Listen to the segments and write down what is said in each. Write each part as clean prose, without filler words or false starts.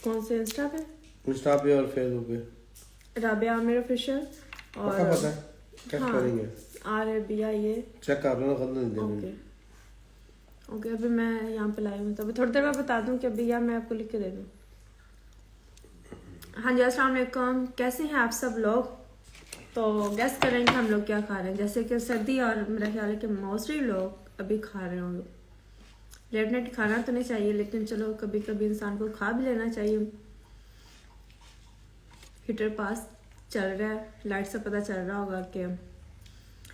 कौन से इंस्टा पे? इंस्टा पे और फेसबुक पे राबिया आमिर ऑफिशियल। और पता है चेक करेंगे। RABIA ये चेक कर लेना, खत्म नहीं देंगे। ओके अभी मैं यहाँ पे लाई हूँ, तो अभी थोड़ी देर में बता दूँ कि अभी या मैं आपको लिख के दे दूँ। हाँ जी, अस्सलाम वालेकुम, कैसे हैं आप सब लोग? तो गेस करें कि हम लोग क्या खा रहे हैं। जैसे कि सर्दी और मेरा ख्याल है कि मोस्टली लोग अभी खा रहे होंगे। लेट नाइट खाना तो नहीं चाहिए, लेकिन चलो कभी कभी इंसान को खा भी लेना चाहिए। हीटर पास चल रहा है, लाइट से पता चल रहा होगा कि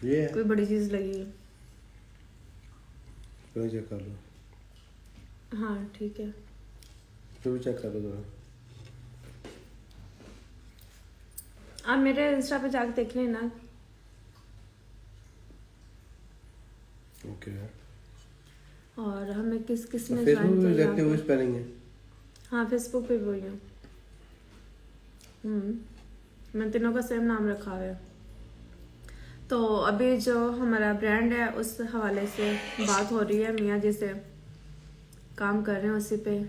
ये कोई बड़ी चीज़ लगी है। चेक कर लो। हाँ ठीक है, तो भी चेक कर लो जरा। आप मेरे इंस्टा पे जाके देख लेना। ओके। और हमें किस किस ने फेसबुक पे ज्वाइन किया देखते हुए स्पेलिंग है। हाँ फेसबुक पे भी हूँ। मैं तीनों का सेम नाम रखा हुआ है। तो अभी जो हमारा ब्रांड है उस हवाले से बात हो रही है। मियाँ जी से काम कर रहे हैं उसी पे,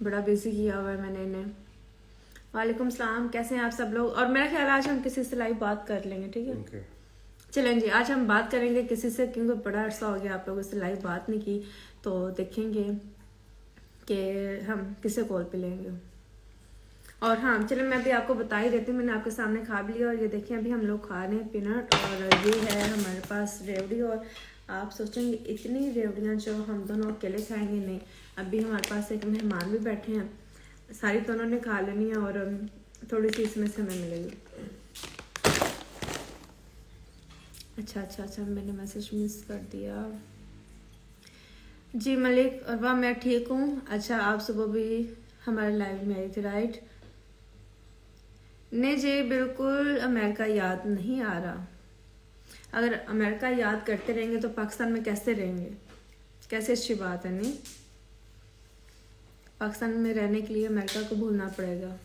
बड़ा बिजी किया हुआ है मैंने इन्हें। वालेकुम सलाम, कैसे हैं आप सब लोग? और मेरा ख्याल आज हम किसी से लाइव बात कर लेंगे, ठीक है? ओके। चलें जी, आज हम बात करेंगे किसी से, क्योंकि बड़ा अरसा हो गया आप लोगों से लाइव बात नहीं की। तो देखेंगे कि हम किसे कॉल पे लेंगे। और हाँ चलो मैं अभी आपको बता ही देती हूँ, मैंने आपके सामने खा भी लिया। और ये देखें अभी हम लोग खा रहे हैं पीनट, और ये है हमारे पास रेवड़ी। और आप सोचेंगे इतनी रेवड़ियाँ जो हम दोनों अकेले खाएंगे, नहीं, अभी हमारे पास एक मेहमान भी बैठे हैं, सारी तो उन्होंने खा लेनी है और थोड़ी सी इसमें से हमें मिलेगी। अच्छा मैंने मैसेज मिस कर दिया। जी मलिक और वाह मैं ठीक हूँ। अच्छा आप सुबह भी हमारे लाइव में आई थी, राइट? नहीं जी बिल्कुल अमेरिका याद नहीं आ रहा। अगर अमेरिका याद करते रहेंगे तो पाकिस्तान में कैसे रहेंगे? कैसे अच्छी बात है, नहीं? पाकिस्तान में रहने के लिए अमेरिका को भूलना पड़ेगा।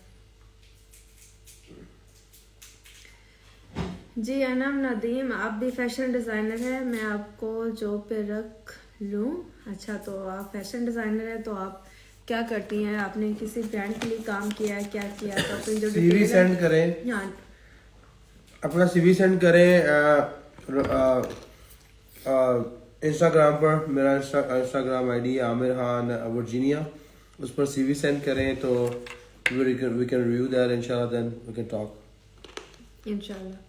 जी अनम नदीम, आप भी फैशन डिज़ाइनर है, मैं आपको जॉब पे रख लूँ? अच्छा तो आप फैशन डिज़ाइनर है, तो आप क्या करती हैं? आपने किसी ब्रांड के लिए काम किया है, क्या किया? तो अपनी जो सीवी सेंड करें, हाँ अपना सीवी सेंड करें इंस्टाग्राम पर। मेरा इंस्टाग्राम आईडी है आमिर खान वर्जीनिया, उस पर सीवी सेंड करें तो वी कैन रिव्यू दैट इंशाल्लाह, देन वी कैन टॉक इंशाल्लाह।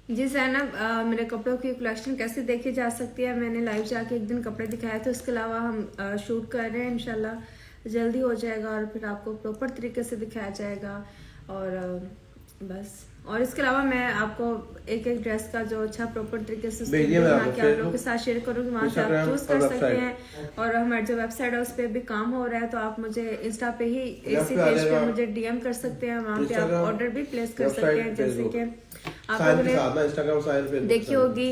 जी जैनब, मेरे कपड़ों की कलेक्शन कैसे देखी जा सकती है? मैंने लाइव जाके एक दिन कपड़े दिखाए थे, उसके अलावा हम शूट कर रहे हैं, इंशाल्लाह जल्दी हो जाएगा और फिर आपको प्रॉपर तरीके से दिखाया जाएगा। और बस, और इसके अलावा मैं आपको एक एक ड्रेस का जो अच्छा प्रॉपर तरीके से बना के आप लोगों के साथ शेयर करूँगी, वहाँ से आप चूज कर सकते हैं। और हमारी जो वेबसाइट है उस पर भी काम हो रहा है, तो आप मुझे इंस्टा पे ही इसी पेज पे मुझे DM कर सकते हैं, वहाँ पे आप ऑर्डर भी प्लेस कर सकते हैं। जैसे कि आप लोगों ने देखी होगी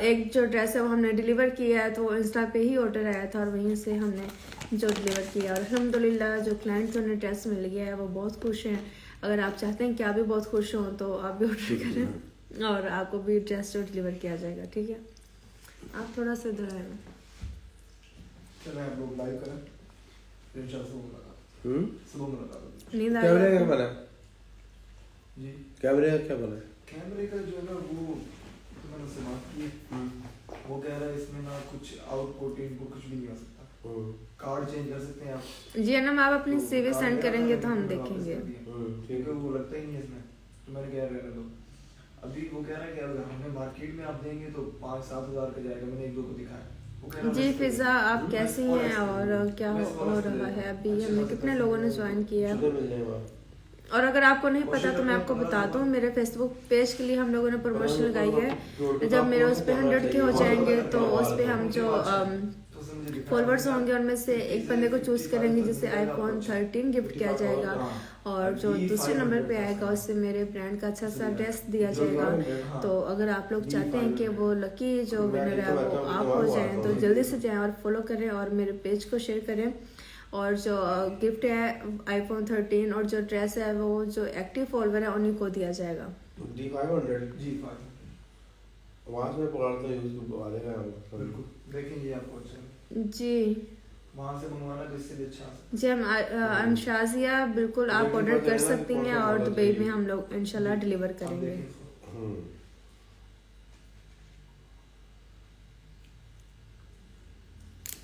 एक जो ड्रेस है वो हमने डिलीवर किया है, तो वो इंस्टा पे ही ऑर्डर आया था और वहीं से हमने जो डिलीवर किया। और अल्हम्दुलिल्लाह जो क्लाइंट को उन्हें ड्रेस मिल गया है वो बहुत खुश हैं। अगर आप चाहते हैं कि आप भी बहुत खुश हों तो आप भी ऑर्डर करें और आपको भी ड्रेस जो डिलीवर किया जाएगा, ठीक है? आप थोड़ा सा इधर आए। नींद आ कैमरे रही का है? बना जी कैमरे का क्या बना? कैमरे का जो है ना वो तो मैंने उससे बात की, वो कह रहा है इसमें ना कुछ आउटपुट इनपुट कुछ भी नहीं हो सकता, कार्ड चेंज कर सकते हैं आप। जी अनम, आप अपनी CV सेंड करेंगे तो हम देखेंगे। ठीक है, वो लगता ही नहीं है इसमें, तो मैंने कह रहने दो। अभी वो कह रहा है कि अगर हमें मार्केट में आप देंगे तो 5-7 हज़ार का जाएगा। मैंने एक दो को दिखाया। जी फिजा, आप कैसी हैं और क्या हो रहा है? अभी हमें कितने लोगों ने ज्वाइन किया? और अगर आपको नहीं पता तो मैं आपको बता दूं, मेरे फेसबुक पेज के लिए हम लोगों ने प्रमोशन लगाई है। जब मेरे उस पे 100 के हो जाएंगे तो उस पे हम जो फॉलोअर्स होंगे उनमें से एक बंदे को चूज करेंगे जिसे iPhone 13 गिफ्ट किया जाएगा, और जो दूसरे नंबर पे आएगा उससे मेरे ब्रांड का अच्छा सा ड्रेस दिया जाएगा। तो अगर आप लोग चाहते हैं कि वो लकी जो विनर है वो आप हो जाएं तो जल्दी से जाएं और फॉलो करें और मेरे पेज को शेयर करें। और जो गिफ्ट है iPhone 13 और जो ड्रेस है वो जो एक्टिव फॉलोअर है उन्हीं को दिया जाएगा। D500 जी वहाँ से मैं पकड़ता हूँ यूज़ वाले का बिल्कुल देखेंगे आपको अच्छा जी वहाँ से मंगवाना तो इससे भी अच्छा आ सकता जी हम शाजिया बिल्कुल आप ऑर्डर कर सकती हैं और दुबई में हम लोग इंशाल्लाह डिलीवर है। आप करेंगे। देखें इसको।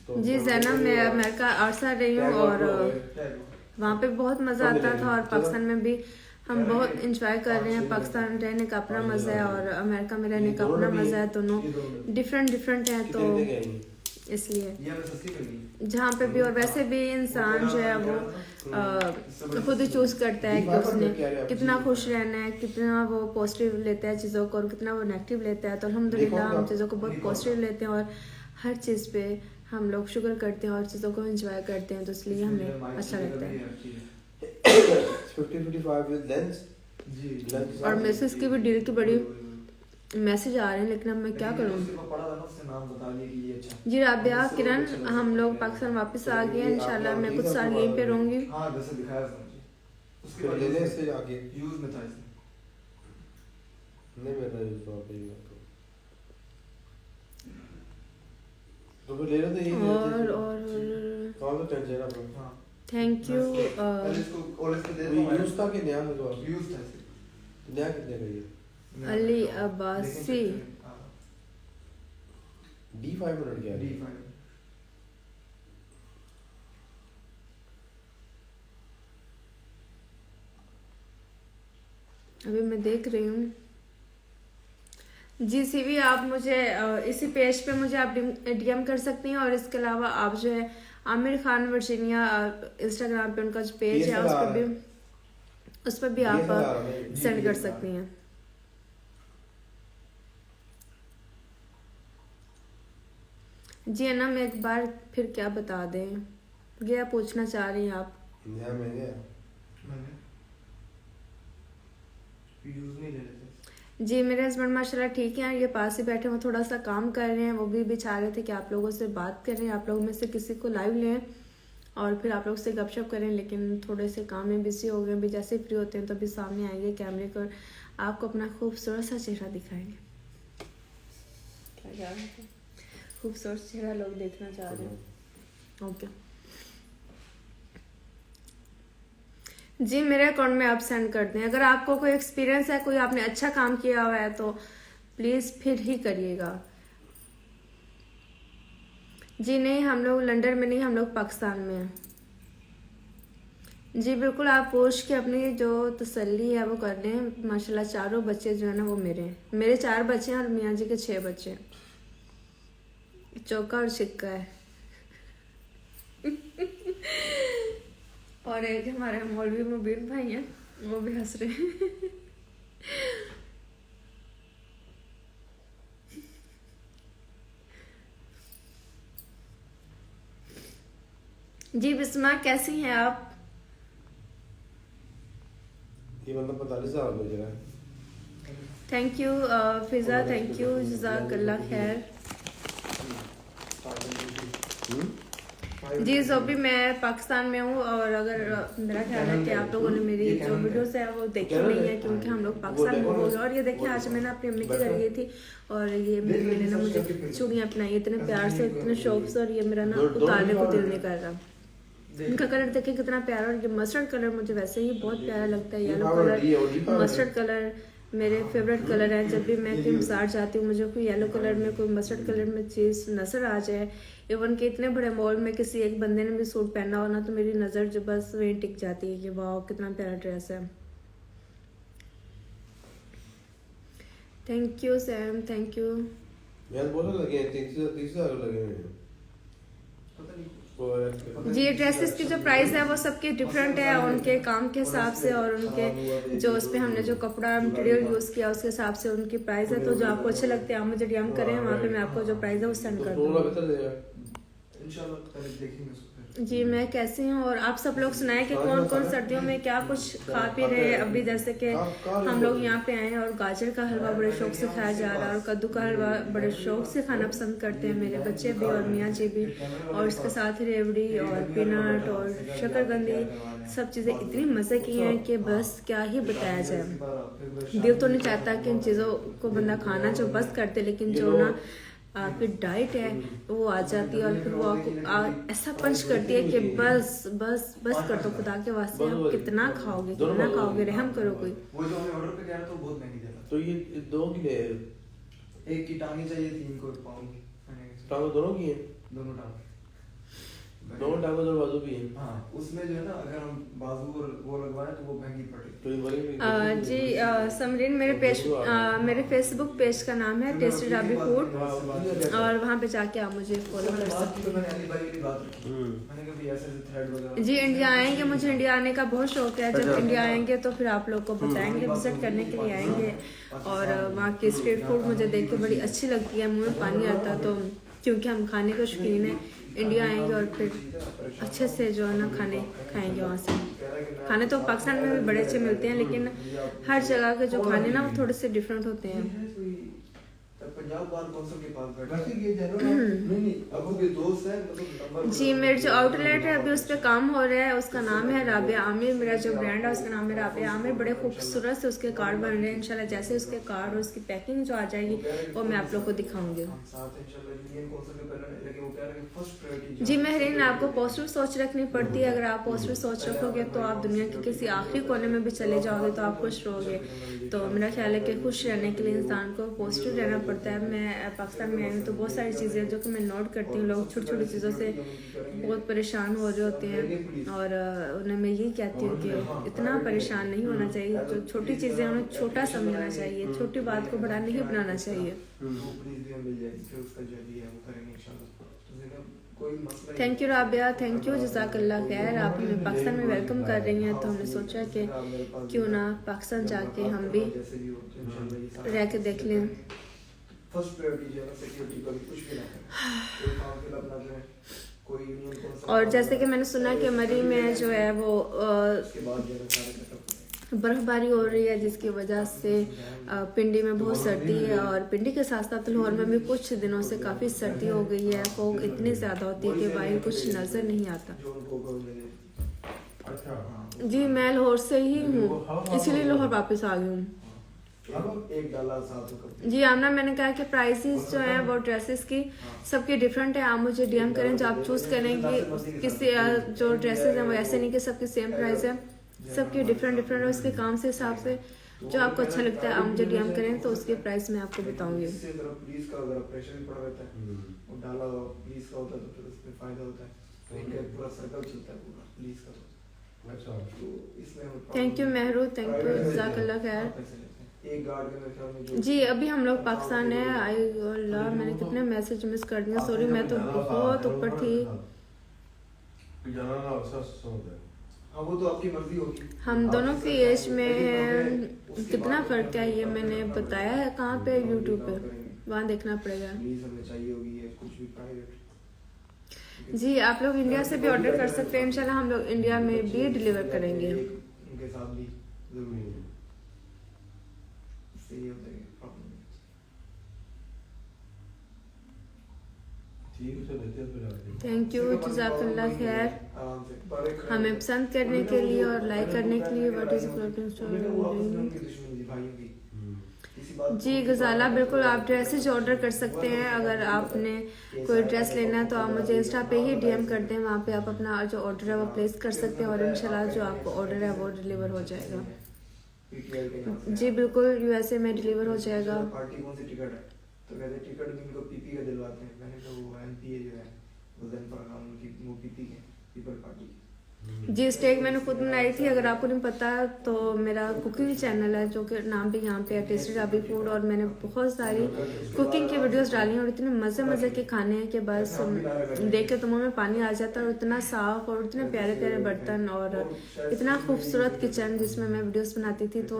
तो जी जैनब मैं अमेरिका अरसा रही हूँ और क्या है वो? वहाँ पे बहुत मज़ा आता था और पाकिस्तान में भी हम बहुत इंजॉय कर रहे हैं। पाकिस्तान रहने का अपना मज़ा है और अमेरिका में रहने का अपना मज़ा है, दोनों डिफरेंट हैं तो इसलिए ये हमें सस्ती पड़ी। जहाँ पे भी और वैसे भी इंसान जो है वो खुद ही चूज करता है कि उसने कितना खुश रहना है, कितना वो पॉजिटिव लेता है चीज़ों को और कितना वो नेगेटिव लेता है। तो अल्हम्दुलिल्लाह हम चीज़ों को बहुत पॉजिटिव लेते हैं और हर चीज़ पे हम लोग शुक्र करते हैं और चीज़ों को एंजॉय करते हैं, तो इसलिए हमें अच्छा लगता है। 50-55 with lens जी lens और मैसेज की भी डील की बड़ी मैसेज आ रहे हैं, लेकिन अब मैं क्या करूँ। पढ़ा था ना उससे नाम बता दिया कि ये अच्छा। जी राबिया किरण हम लोग पाकिस्तान वापस आ गए हैं इंशाल्लाह। मैं कुछ साल यहीं पे रहूंगी। हाँ वैसे दिखाया था मुझे उसके फिर बाद लेने से आगे यूज में था इसमें। नहीं मेरा यूज़ तो आप ही तो फिर ले रहे थे और कौन सा टेंशन है अपना हाँ थैंक यू पहले इसको और इसको दे दो यूज़ था कि नया है तो यूज था इससे। नया कितने का ये अली अब्बासी D500 क्या है D5 अभी मैं देख रही हूँ। जी सीवी आप मुझे इसी पेज पे मुझे आप डीएम कर सकती हैं और इसके अलावा आप जो है आमिर खान वर्जीनिया इंस्टाग्राम पे उनका जो पेज है उस पर भी आप सेंड कर सकती हैं। जी अन्ना मैं एक बार फिर क्या बता दें, क्या पूछना चाह रही हैं आप। नया महंगा है मैंने यूज नहीं ले रहे थे। जी मेरे हस्बैंड माशाल्लाह ठीक हैं, ये पास ही बैठे वो थोड़ा सा काम कर रहे हैं। वो भी चाह रहे थे कि आप लोगों से बात करें, आप लोगों में से किसी को लाइव लें और फिर आप लोग से गपशप करें, लेकिन थोड़े से काम में बिजी हो गए। अभी जैसे फ्री होते हैं तो अभी सामने आएंगे कैमरे को, आपको अपना खूबसूरत सा चेहरा दिखाएंगे। क्या खूबसूरत चेहरा लोग देखना चाह रहे हैं। ओके जी मेरे अकाउंट में आप सेंड कर दें। अगर आपको कोई एक्सपीरियंस है, कोई आपने अच्छा काम किया हुआ है तो प्लीज़ फिर ही करिएगा। जी नहीं हम लोग लंदन में नहीं, हम लोग पाकिस्तान में हैं। जी बिल्कुल आप पूछ के अपनी जो तसल्ली है वो कर लें। माशाल्लाह चारों बच्चे जो है ना वो मेरे 4 बच्चे हैं और मियाँ जी के 6 बच्चे हैं। चौका और छिक्का है। और एक हमारे मौलवी मुबीन भाई हैं, वो भी हंस रहे हैं। जी बिस्मा कैसी हैं आप। ये बंदा 45,000 बेच रहा है। Thank you Fiza, thank you जज़ाकल्लाह खैर। जी जोबी मैं पाकिस्तान में हूँ और अगर मेरा ख्याल है कि आप लोगों ने मेरी जो वीडियोस है वो देखी नहीं है, क्योंकि हम लोग पाकिस्तान मूव हो गए। और ये देखिए आज मैंने अपनी अम्मी के घर गई थी और ये मैंने ना मुझे चूड़ियाँ पहनाई इतने प्यार से, इतने शौक से, और ये मेरा ना उतारने को दिल नहीं कर रहा। इनका कलर देखिए कितना प्यारा, और ये मस्टर्ड कलर मुझे वैसे ही बहुत प्यारा लगता है। येलो कलर मस्टर्ड कलर मेरे फेवरेट कलर है। जब भी मैं कहीं बाजार जाती हूँ मुझे कोई येलो कलर में कोई मस्टर्ड कलर में चीज़ नज़र आ जाए, इवन कि इतने बड़े मॉल में किसी एक बंदे ने भी सूट पहना हो ना तो मेरी नज़र जो बस वहीं टिक जाती है कि वाह कितना प्यारा ड्रेस है। Thank you Sam, thank you. यार बहुत लगे हैं 30,000 लगे हैं। जी ड्रेसेस की जो प्राइस है वो सबके डिफरेंट है उनके काम के हिसाब से और उनके जो उस पर हमने जो कपड़ा मटेरियल यूज़ किया उसके हिसाब से उनकी प्राइस है। तो जो आपको अच्छे लगते हैं आप मुझे डीएम करें, वहाँ पे मैं आपको जो प्राइस है वो सेंड कर दूँगी। इंशाल्लाह पहले देखेंगे उसको फिर। जी मैं कैसी हूँ, और आप सब लोग सुनाएं कि कौन कौन सर्दियों में क्या कुछ खा पी रहे हैं। अभी जैसे कि हम लोग यहाँ पे आए हैं और गाजर का हलवा बड़े शौक से खाया जा रहा है, और कद्दू का हलवा बड़े शौक से खाना पसंद करते हैं मेरे बच्चे भी और मियाँ जी भी, और इसके साथ रेवड़ी और पीनट और शकरकंदी, सब चीज़ें इतनी मज़े की हैं कि बस क्या ही बताया जाए। दिल तो नहीं चाहता कि इन चीज़ों को बंदा खाना जो बस करते, लेकिन जो ना आपकी डाइट है वो आ जाती है और फिर वो आपको ऐसा पंच करती है कि बस बस बस कर दो, खुदा के वास्ते आप कितना खाओगे, रहम करो कोई। वो जो हमें ऑर्डर पे कह रहा था वो बहुत महंगी दे रहा तो ये दो की ले था। एक की टांगे चाहिए 3 को पाउंड की टांगों दोनों की है, दोनों टांगे। दोनों टांगों और बाजू भी है। हाँ उसमें जो है ना अगर हम बाजू और वो लगवाए तो वो महंगी पड़ेगी। तो ये वाली जी समरीन, मेरे फेसबुक पेज का नाम है टेस्टी राबी फूड, और वहाँ पे जाके आप मुझे फॉलो कर सकते मैंने अली भाई की बात रखी, मैंने कहा भी ऐसे थ्रेड वगैरह। हैं। जी इंडिया आएंगे, मुझे इंडिया आने का बहुत शौक है। जब इंडिया आएंगे तो फिर आप लोग को बताएंगे, विजिट करने के लिए आएंगे, और वहाँ की स्ट्रीट फूड मुझे देख के बड़ी अच्छी लगती है, मुँह में पानी आता है, तो क्योंकि हम खाने के शौकीन हैं। इंडिया आएंगे और फिर अच्छे से जो है ना खाने खाएंगे वहाँ से। खाने तो पाकिस्तान में भी बड़े अच्छे मिलते हैं, लेकिन हर जगह के जो खाने ना वो थोड़े से डिफरेंट होते हैं। पंजाब बार कौंसिल के पास बैठा नहीं अब वो दोस्त है मतलब जी मेरे जो आउटलेट है अभी उस पर काम हो रहा है, उसका नाम है राबिया आमिर। मेरा जो ब्रांड है उसका नाम है राबिया आमिर। बड़े खूबसूरत से उसके कार्ड बन रहे हैं, इंशाल्लाह जैसे उसके कार्ड और उसकी पैकिंग जो आ जाएगी वो मैं आप लोग को दिखाऊंगी। जी महरीन, आपको पॉजिटिव सोच रखनी पड़ती है। अगर आप पॉजिटिव सोच रखोगे तो आप दुनिया के किसी आखिरी कोने में भी चले जाओगे तो आप खुश रहोगे। तो मेरा ख्याल है कि खुश रहने के लिए इंसान को पॉजिटिव रहना पड़ता है। मैं पाकिस्तान में आई हूँ तो बहुत सारी चीज़ें जो कि मैं नोट करती हूँ, लोग छोटी छोटी चीज़ों से बहुत परेशान हो रहे होते हैं, और उन्हें मैं यही कहती हूँ कि इतना परेशान नहीं होना चाहिए। जो छोटी चीज़ें उन्हें छोटा समझना चाहिए, छोटी बात को बड़ा नहीं बनाना चाहिए। Thank you Rabia, thank you, जज़ाकल्लाह खैर। आप हमें पाकिस्तान में वेलकम कर रही हैं तो हमने सोचा कि क्यों ना पाकिस्तान जाके हम भी रह के देख लें। फर्स्ट प्रायोरिटी जो है सिक्योरिटी का कुछ भी ना करें, एक काम के लिए अपना जो है कोई यूनियन कौन। और जैसे कि मैंने सुना कि मरी में जो है वो उसके बाद जो है सारे सेटअप बर्फबारी हो रही है, जिसकी वजह से पिंडी में बहुत सर्दी है, और पिंडी के साथ साथ लाहौर में भी कुछ दिनों से काफ़ी सर्दी हो गई है। फोग इतनी ज़्यादा होती है कि बाहर कुछ नज़र नहीं आता। जी मैं लाहौर से ही हूँ, इसीलिए लाहौर वापस आ गई हूँ। जी आमना, मैंने कहा कि प्राइसेस जो है वो ड्रेसेस की सबकी डिफरेंट है। आप मुझे डीएम करें, जो आप चूज़ करेंगे किसी जो ड्रेसेस हैं वो ऐसे नहीं कि सबकी सेम प्राइस है, सबकी डिफरेंट है। उसके काम से हिसाब से जो आपको अच्छा लगता है आप मुझे डीएम करें तो उसके प्राइस मैं आपको बताऊंगी। पुलिस का अगर प्रेशर भी पड़ा रहता है वो डाला पुलिस का होता है तो फिर उसमें फायदा होता है, तो इनका पूरा सर्कल चलता है पूरा पुलिस का। तो इसमें thank you Mahru, thank you, जज़ाकल्लाह खैर। एक गार्ड के मेरे ख्याल में जो जी अभी हम लोग पाकिस्तान है। आई अल्लाह, मैंने कितने मैसेज मिस कर दिए, सॉरी, मैं तो बहुत ऊपर थी। हाँ वो तो आपकी मर्जी होगी। हम दोनों की एज में कितना फ़र्क है ये मैंने बताया है कहाँ पे, यूट्यूब पे, वहाँ देखना पड़ेगा। प्लीज हमें चाहिए होगी या कुछ भी प्राइवेट। जी आप लोग इंडिया से भी ऑर्डर कर सकते हैं, इंशाल्लाह हम लोग इंडिया में भी डिलीवर करेंगे। उनके साथ भी जरूरी है, सही होता है प्रॉब्लम। थैंक यू, जज़ाकल्लाह खैर। हमें पसंद करने के लिए और लाइक करने के लिए। व्हाट इज जी गजाला, बिल्कुल आप ड्रेसेज ऑर्डर कर सकते हैं। अगर आपने कोई ड्रेस लेना है तो आप मुझे इंस्टा पे ही डीएम कर दें, वहाँ पे आप अपना जो ऑर्डर है वो प्लेस कर सकते हैं, और इंशाल्लाह जो आपको ऑर्डर है वो डिलीवर हो जाएगा। जी बिल्कुल, यूएसए में डिलीवर हो जाएगा। पार्टी कौन सी टिकट है तो कहते टिकट भी इनको पीपी का दिलवाते हैं। मैंने कहा वो एमपीए जो है वो उनकी वो पीपी के पीपल पार्टी जी स्टेक मैंने खुद बनाई थी। अगर आपको नहीं पता तो मेरा कुकिंग चैनल है जो कि नाम भी यहाँ पे है टेस्टी ढाबी फूड, और मैंने बहुत सारी कुकिंग की वीडियोस डाली हैं और इतने मज़े के खाने हैं कि बस देख के तो मुँह में पानी आ जाता है। और इतना साफ और इतने प्यारे प्यारे बर्तन और इतना खूबसूरत किचन जिसमें मैं वीडियोस बनाती थी। तो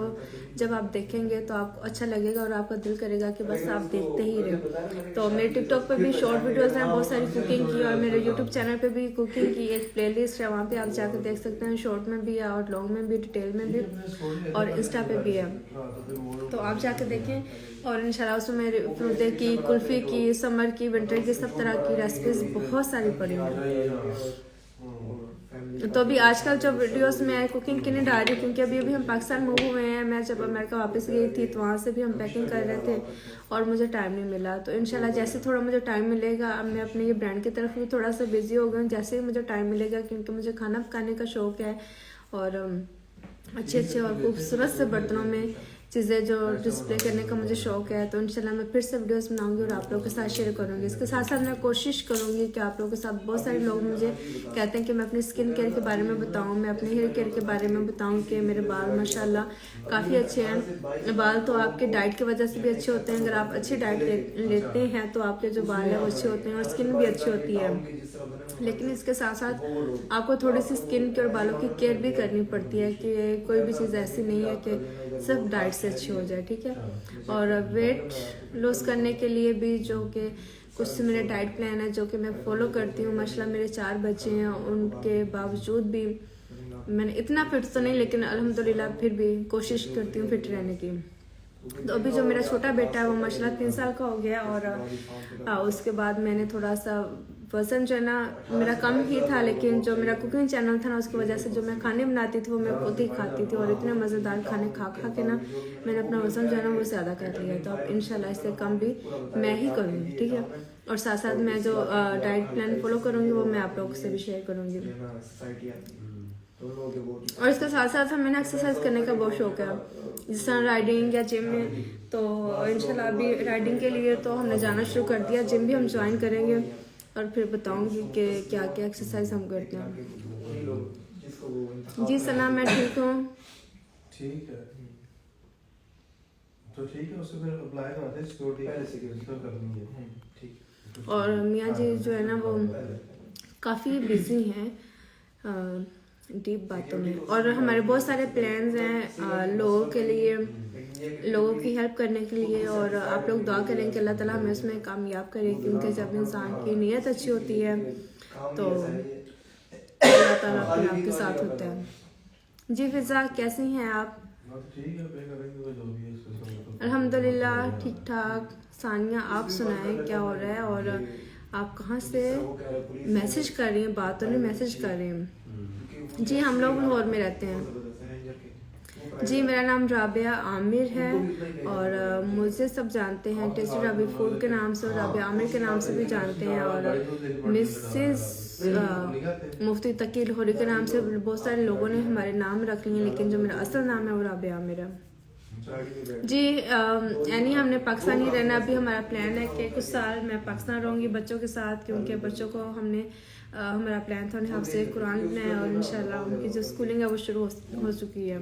जब आप देखेंगे तो आपको अच्छा लगेगा और आपका दिल करेगा कि बस आप देखते ही रहे। तो मेरे टिकटॉक पर भी शॉर्ट वीडियोज़ हैं बहुत सारी कुकिंग की, और मेरे यूट्यूब चैनल पर भी कुकिंग की एक प्लेलिस्ट है, वहाँ पर आप जाकर देख सकते हैं। शॉर्ट में भी है और लॉन्ग में भी, डिटेल में भी, और इंस्टा पे भी है, तो आप जाकर देखें। और इंशाल्लाह उसमें मेरे फ्रूटे की, कुल्फ़ी की, समर की, विंटर की, सब तरह की रेसिपीज बहुत सारी पड़ी हैं। तो अभी आजकल जो वीडियोस में कुकिंग की नहीं डाल रही, क्योंकि अभी हम पाकिस्तान मूव हुए हैं। मैं जब अमेरिका वापस गई थी तो वहाँ से भी हम पैकिंग कर रहे थे और मुझे टाइम नहीं मिला। तो इंशाल्लाह जैसे थोड़ा मुझे टाइम मिलेगा, अब मैं अपने ये ब्रांड की तरफ भी थोड़ा सा बिजी हो गई हूँ जैसे ही मुझे टाइम मिलेगा, क्योंकि मुझे खाना पकाने का शौक है और अच्छे और खूबसूरत से बर्तनों में चीज़ें जो डिस्प्ले करने का मुझे शौक है। तो इंशाल्लाह मैं फिर से वीडियोस बनाऊंगी और आप लोगों के साथ शेयर करूंगी। इसके साथ साथ मैं कोशिश करूंगी कि आप लोगों के साथ, बहुत सारे लोग मुझे कहते हैं कि मैं अपनी स्किन केयर के बारे में बताऊं, मैं अपने हेयर केयर के बारे में बताऊं कि मेरे बाल माशाल्लाह काफ़ी अच्छे हैं। बाल तो आपके डाइट की वजह से भी अच्छे होते हैं। अगर आप अच्छी डाइट लेते हैं तो आपके जो बाल है वो अच्छे होते हैं और स्किन भी अच्छी होती है। लेकिन इसके साथ साथ आपको थोड़ी सी स्किन की और बालों की केयर भी करनी पड़ती है कि कोई भी चीज़ ऐसी नहीं है कि सिर्फ डाइट से अच्छी हो जाए, ठीक है। और वेट लॉस करने के लिए भी जो कि कुछ मेरे डाइट प्लान है जो कि मैं फॉलो करती हूँ। माशाल्लाह मेरे 4 बच्चे हैं, उनके बावजूद भी मैंने इतना फिट तो नहीं, लेकिन अल्हम्दुलिल्लाह फिर भी कोशिश करती हूँ फिट रहने की। तो अभी जो मेरा छोटा बेटा है वो माशाल्लाह 3 साल का हो गया, और उसके बाद मैंने थोड़ा सा वज़न जो है ना मेरा कम ही था, लेकिन जो मेरा कुकिंग चैनल था ना उसकी वजह से जो मैं खाने बनाती थी वो मैं खुद ही खाती थी, और इतने मज़ेदार खाने खा के ना मैंने अपना वज़न जो है ना वो ज़्यादा कर लिया। तो अब इंशाल्लाह इससे कम भी मैं ही करूँगी, ठीक है। और साथ साथ मैं जो डाइट प्लान फॉलो करूँगी वो मैं आप लोगों से भी शेयर करूँगी। और इसके साथ साथ हमें ना एक्सरसाइज करने का बहुत शौक है, जिस तरह राइडिंग या जिम में। तो इंशाल्लाह अभी राइडिंग के लिए तो हमने जाना शुरू कर दिया, जिम भी हम ज्वाइन करेंगे और फिर बताऊंगी कि क्या क्या एक्सरसाइज हम करते हैं। जी सना मैं ठीक हूँ। ठीक है तो ठीक है, उससे फिर अप्लाई कराते हैं सिक्योरिटी तो करनी है, ठीक। और मियाँ जी जो है ना वो काफ़ी बिजी हैं डीप बातों में, और हमारे बहुत सारे प्लान्स हैं लोगों के लिए, लोगों की हेल्प करने के लिए। और आप लोग दुआ करें कि अल्लाह ताला हमें उसमें कामयाब करे, क्योंकि जब इंसान की नीयत अच्छी होती है तो अल्लाह ताला अपने आपके साथ होता है। जी फिजा कैसी हैं आप? अल्हम्दुलिल्लाह ठीक ठाक। सानिया आप सुनाएं क्या हो रहा है, और आप कहाँ से मैसेज कर रही हैं? बात तो नहीं, मैसेज कर रही हैं। जी हम लोग लाहौर में रहते हैं। जी मेरा नाम राबिया आमिर है और मुझे सब जानते हैं टेस्टी ढाबी फूड के नाम से, और राबिया आमिर के नाम से भी जानते हैं, और मिसेस मुफ्ती तकी लाहौरी के नाम से बहुत सारे लोगों ने हमारे नाम रख लिए, लेकिन जो मेरा असल नाम है वो राबिया आमिर है। जी यानी हमने पाकिस्तान ही रहना। अभी हमारा प्लान है कि कुछ साल मैं पाकिस्तान रहूँगी बच्चों के साथ, क्योंकि बच्चों को हमने हमारा प्लान था उन्हें हमसे कुरान बनाया, और इंशाल्लाह उनकी जो स्कूलिंग है वो शुरू हो चुकी है।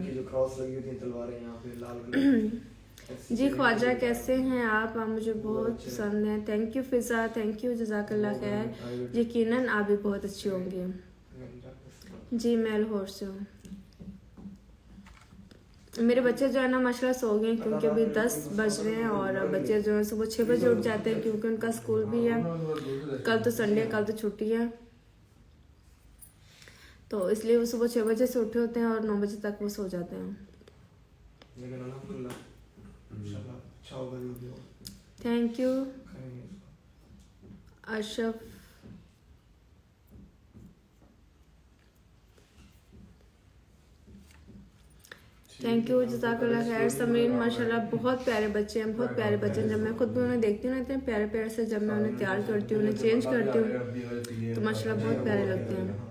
जी ख्वाजा कैसे हैं आप मुझे बहुत पसंद हैं। Thank you Fiza, thank you, जज़ाकल्लाह खैर। यकीनन आप भी बहुत अच्छी होंगी। जी मैं लाहौर से हूँ। मेरे बच्चे जो है ना माशाल्लाह सो गए, क्योंकि अभी 10 बज रहे हैं, और बच्चे जो है सुबह 6 बजे उठ जाते हैं क्योंकि उनका स्कूल भी है। कल तो संडे, कल तो छुट्टी है, तो इसलिए वो सुबह 6 बजे से उठे होते हैं और 9 बजे तक वो सो जाते हैं। Thank you Ashraf. Thank you जज़ाकल्लाह खैर। समीन माशाल्लाह बहुत प्यारे बच्चे हैं, बहुत प्यारे बच्चे हैं। जब मैं खुद भी उन्हें देखती हूँ ना इतने प्यारे प्यारे से, जब मैं उन्हें तैयार करती हूँ, उन्हें चेंज करती हूँ तो माशाल्लाह बहुत प्यारे लगते हैं।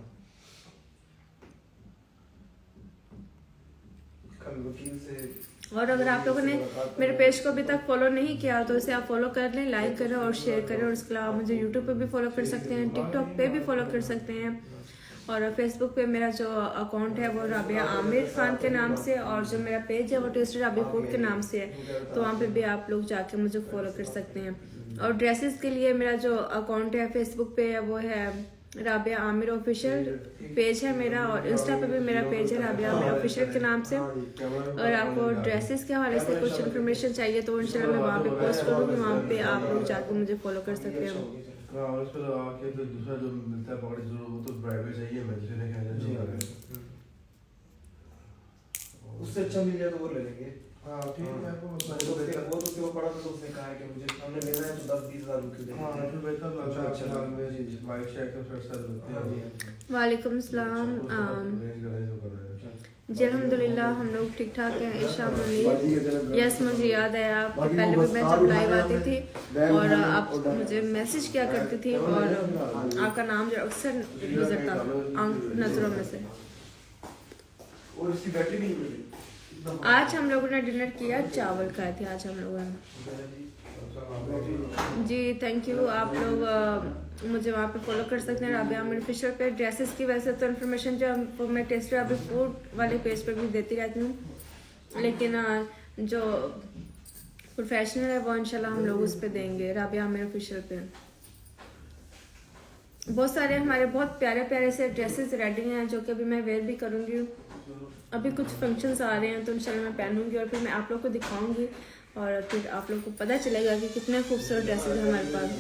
और अगर आप लोगों ने मेरे पेज को अभी तक फॉलो नहीं किया तो इसे आप फॉलो कर लें, लाइक करें और शेयर करें। और इसके अलावा मुझे यूट्यूब पे भी फॉलो कर सकते हैं, टिकटॉक पे भी फॉलो कर सकते हैं, और फेसबुक पे मेरा जो अकाउंट है वो राबिया आमिर खान के नाम से, और जो मेरा पेज है वो टेस्टी राबिया फूड के नाम से है, तो वहाँ पे भी आप लोग जाके मुझे फॉलो कर सकते हैं। और ड्रेसेस के लिए मेरा जो अकाउंट है फेसबुक पे वो है राबिया आमिर ऑफिशियल पेज है मेरा, और इंस्टा पे भी मेरा पेज है राबिया आमिर ऑफिशियल के नाम से। और आपको ड्रेसेस के हवाले से कुछ इन्फॉर्मेशन चाहिए तो इंशाल्लाह मैं वहाँ पे पोस्ट करूँगी, वहाँ पे आप लोग जाकर मुझे फॉलो कर सकते हैं। और उस पर आके तो दूसरा जो मिलता है पकड़ी जरूर, वो तो प्राइवेट चाहिए, मैं जिसे नहीं खाया उससे अच्छा मिल जाए तो वो ले लेंगे। हाँ ठीक है, मैं आपको वो तो उसके वो पड़ा था तो उसने कहा है कि मुझे हमने लेना है तो 10-20 हज़ार रुपये दे। हाँ फिर बेहतर लगा अच्छा लगा मुझे वाइट शर्ट और शर्ट सर देते हैं। वालेकुम सलाम। जी अल्हम्दुलिल्लाह हम लोग ठीक ठाक हैं। ईशा मुनीर, यस मुझे याद है आप पहले भी मैं जब लाइव आती थी और आप मुझे मैसेज किया करती थी और आपका नाम जो अक्सर गुजरता नजरों में से। और इसकी बैटरी भी नहीं मिली। आज हम लोगों ने डिनर किया, चावल खाए थे आज हम लोगों ने। जी थैंक यू। आप लोग मुझे वहाँ पे फॉलो कर सकते हैं राबिया आमिर ऑफिशियल पे। ड्रेसेस की वैसे तो इन्फॉर्मेशन जो मैं टेस्टी राबिया फूड वाले पेज पे भी देती रहती हूँ, लेकिन जो प्रोफेशनल है वो इंशाल्लाह हम लोग उस पे देंगे राबिया आमिर ऑफिशियल पे। बहुत सारे हमारे बहुत प्यारे प्यारे से ड्रेसेस रेडी हैं जो कि अभी मैं वेयर भी करूँगी। अभी कुछ फंक्शंस आ रहे हैं तो इंशाल्लाह मैं पहनूंगी और फिर मैं आप लोग को दिखाऊंगी और फिर आप लोग को पता चलेगा कि कितने खूबसूरत ड्रेसेस हैं हमारे पास।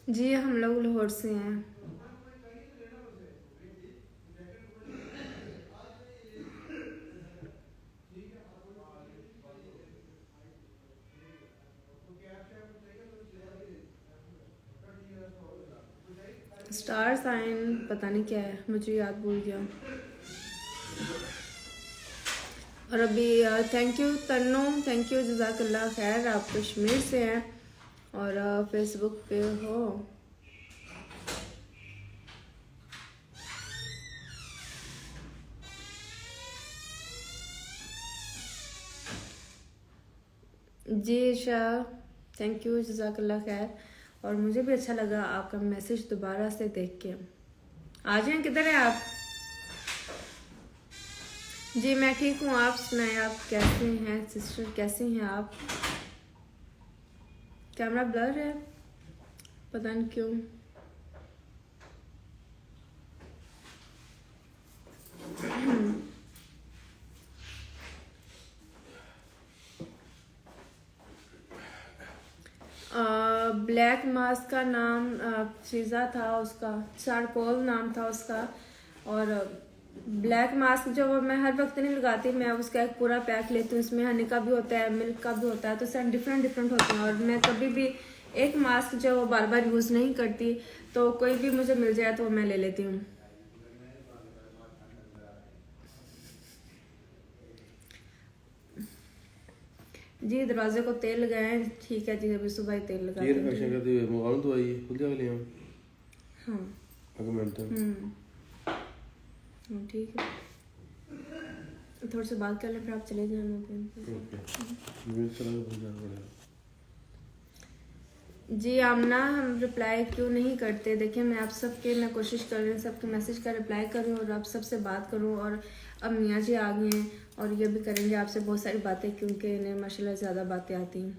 जी हम लोग लाहौर से हैं। स्टार साइन पता नहीं क्या है, मुझे याद भूल गया। और अभी थैंक यू तन्नो, थैंक यू जज़ाकल्लाह खैर। आप कश्मीर से हैं और फेसबुक पे हो। जी शाह थैंक यू जज़ाकल्लाह खैर। और मुझे भी अच्छा लगा आपका मैसेज दोबारा से देख के। आ जाएं, किधर हैं आप? जी मैं ठीक हूँ, आप सुनाएं आप कैसे हैं सिस्टर, कैसी हैं आप? कैमरा ब्लर है पता नहीं क्यों। ब्लैक मास्क का नाम शीज़ा था, उसका चारकोल नाम था उसका। और ब्लैक मास्क जो वो मैं हर वक्त नहीं लगाती, मैं उसका एक पूरा पैक लेती हूँ। इसमें हनी का भी होता है, मिल्क का भी होता है, तो सब डिफरेंट डिफरेंट होते हैं। और मैं कभी भी एक मास्क जो वो बार बार यूज़ नहीं करती, तो कोई भी मुझे मिल जाए तो मैं ले लेती हूँ। जी दरवाजे को तेल लगाए, ठीक है जी अभी सुबह ही तेल लगा ये फैशन करते हुए मोबाइल तो आई खुद जा ले हम। हाँ अगर मिनट ठीक है, थोड़ी सी बात कर लें फिर आप चले जाना। जी आमना हम रिप्लाई क्यों नहीं करते? देखिए मैं आप सबके मैं कोशिश कर रही हूँ सबके मैसेज का रिप्लाई करूँ और आप सबसे बात करूँ। और अब मियाँ जी आ गए हैं और ये भी करेंगे आपसे बहुत सारी बातें, क्योंकि इन्हें माशाल्लाह ज़्यादा बातें आती हैं।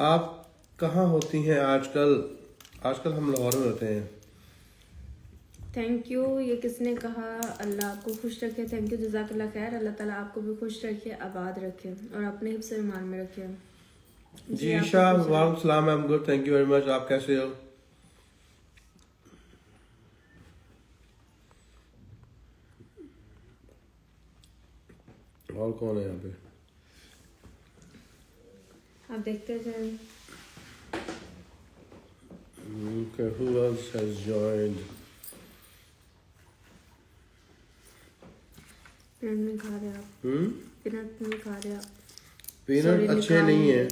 आप कहाँ होती हैं आजकल? आजकल हम लाहौर में होते हैं। Thank you. ये किसने कहा? अल्लाह आपको खुश रखे। थैंक यू जज़ाकल्लाह खैर। अल्लाह ताला आपको भी खुश रखे, आबाद रखे और अपने हिफ्ज़ और ईमान में रखे। जी ईशा वालेकुम सलाम, I am good, thank you very much. आप कैसे हो? और कौन है यहाँ पे? आप देखते जाएं। Okay, who else has joined? Peanut नहीं खा रहे आप? पीनट नहीं खा रहे आप? पीनट अच्छे नहीं है।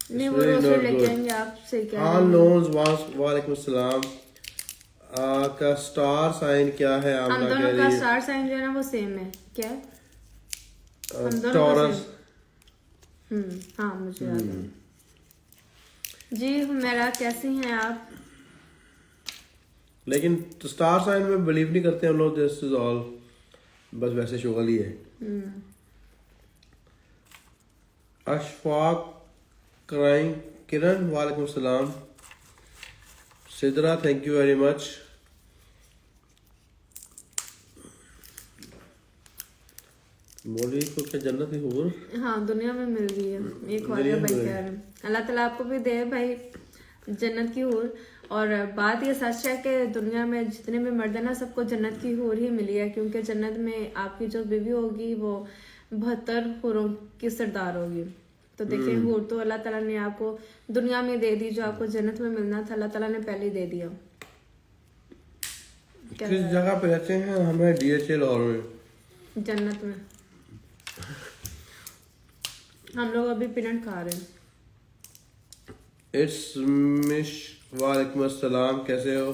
नहीं वो रोस्टेड लेके आएंगे आप, सही कह रहे हैं। हाँ लोन्स वालेकुम सलाम। का स्टार साइन क्या है? हम आमना कह दोनों रही का है स्टार साइन जो है ना वो सेम है। क्या है? हम दोनों का टॉरस। सेम। हाँ मुझे याद है। जी मेरा कैसी हैं आप? लेकिन स्टार साइन में बिलीव नहीं करते हम लोग, दिस इज ऑल बस वैसे शुगल ही है। अशफाक क्राइंग किरण वालेकुम सलाम। Sidra thank you very much. बोली को क्या जन्नत ही हूर? हाँ दुनिया में मिल रही है, ये ख्वाजा दुनिया भाई में। कह रहे हैं। अल्लाह ताला आपको भी दे भाई जन्नत की हूर। और बात ये सच है कि दुनिया में जितने भी मर्द है ना सबको जन्नत की हूर ही मिली है, क्योंकि जन्नत में आपकी जो बीवी होगी वो 72 हूरों की सरदार होगी। तो देखिए हूर तो अल्लाह ताला ने आपको दुनिया में दे दी, जो आपको जन्नत में मिलना था अल्लाह ताला ने पहले ही दे दिया। किस जगह पे रहते हैं? हमें DHL और में जन्नत में हम लोग अभी पीनट खा रहे हैं। इट्स मिश वालेकुम अस्सलाम, कैसे हो?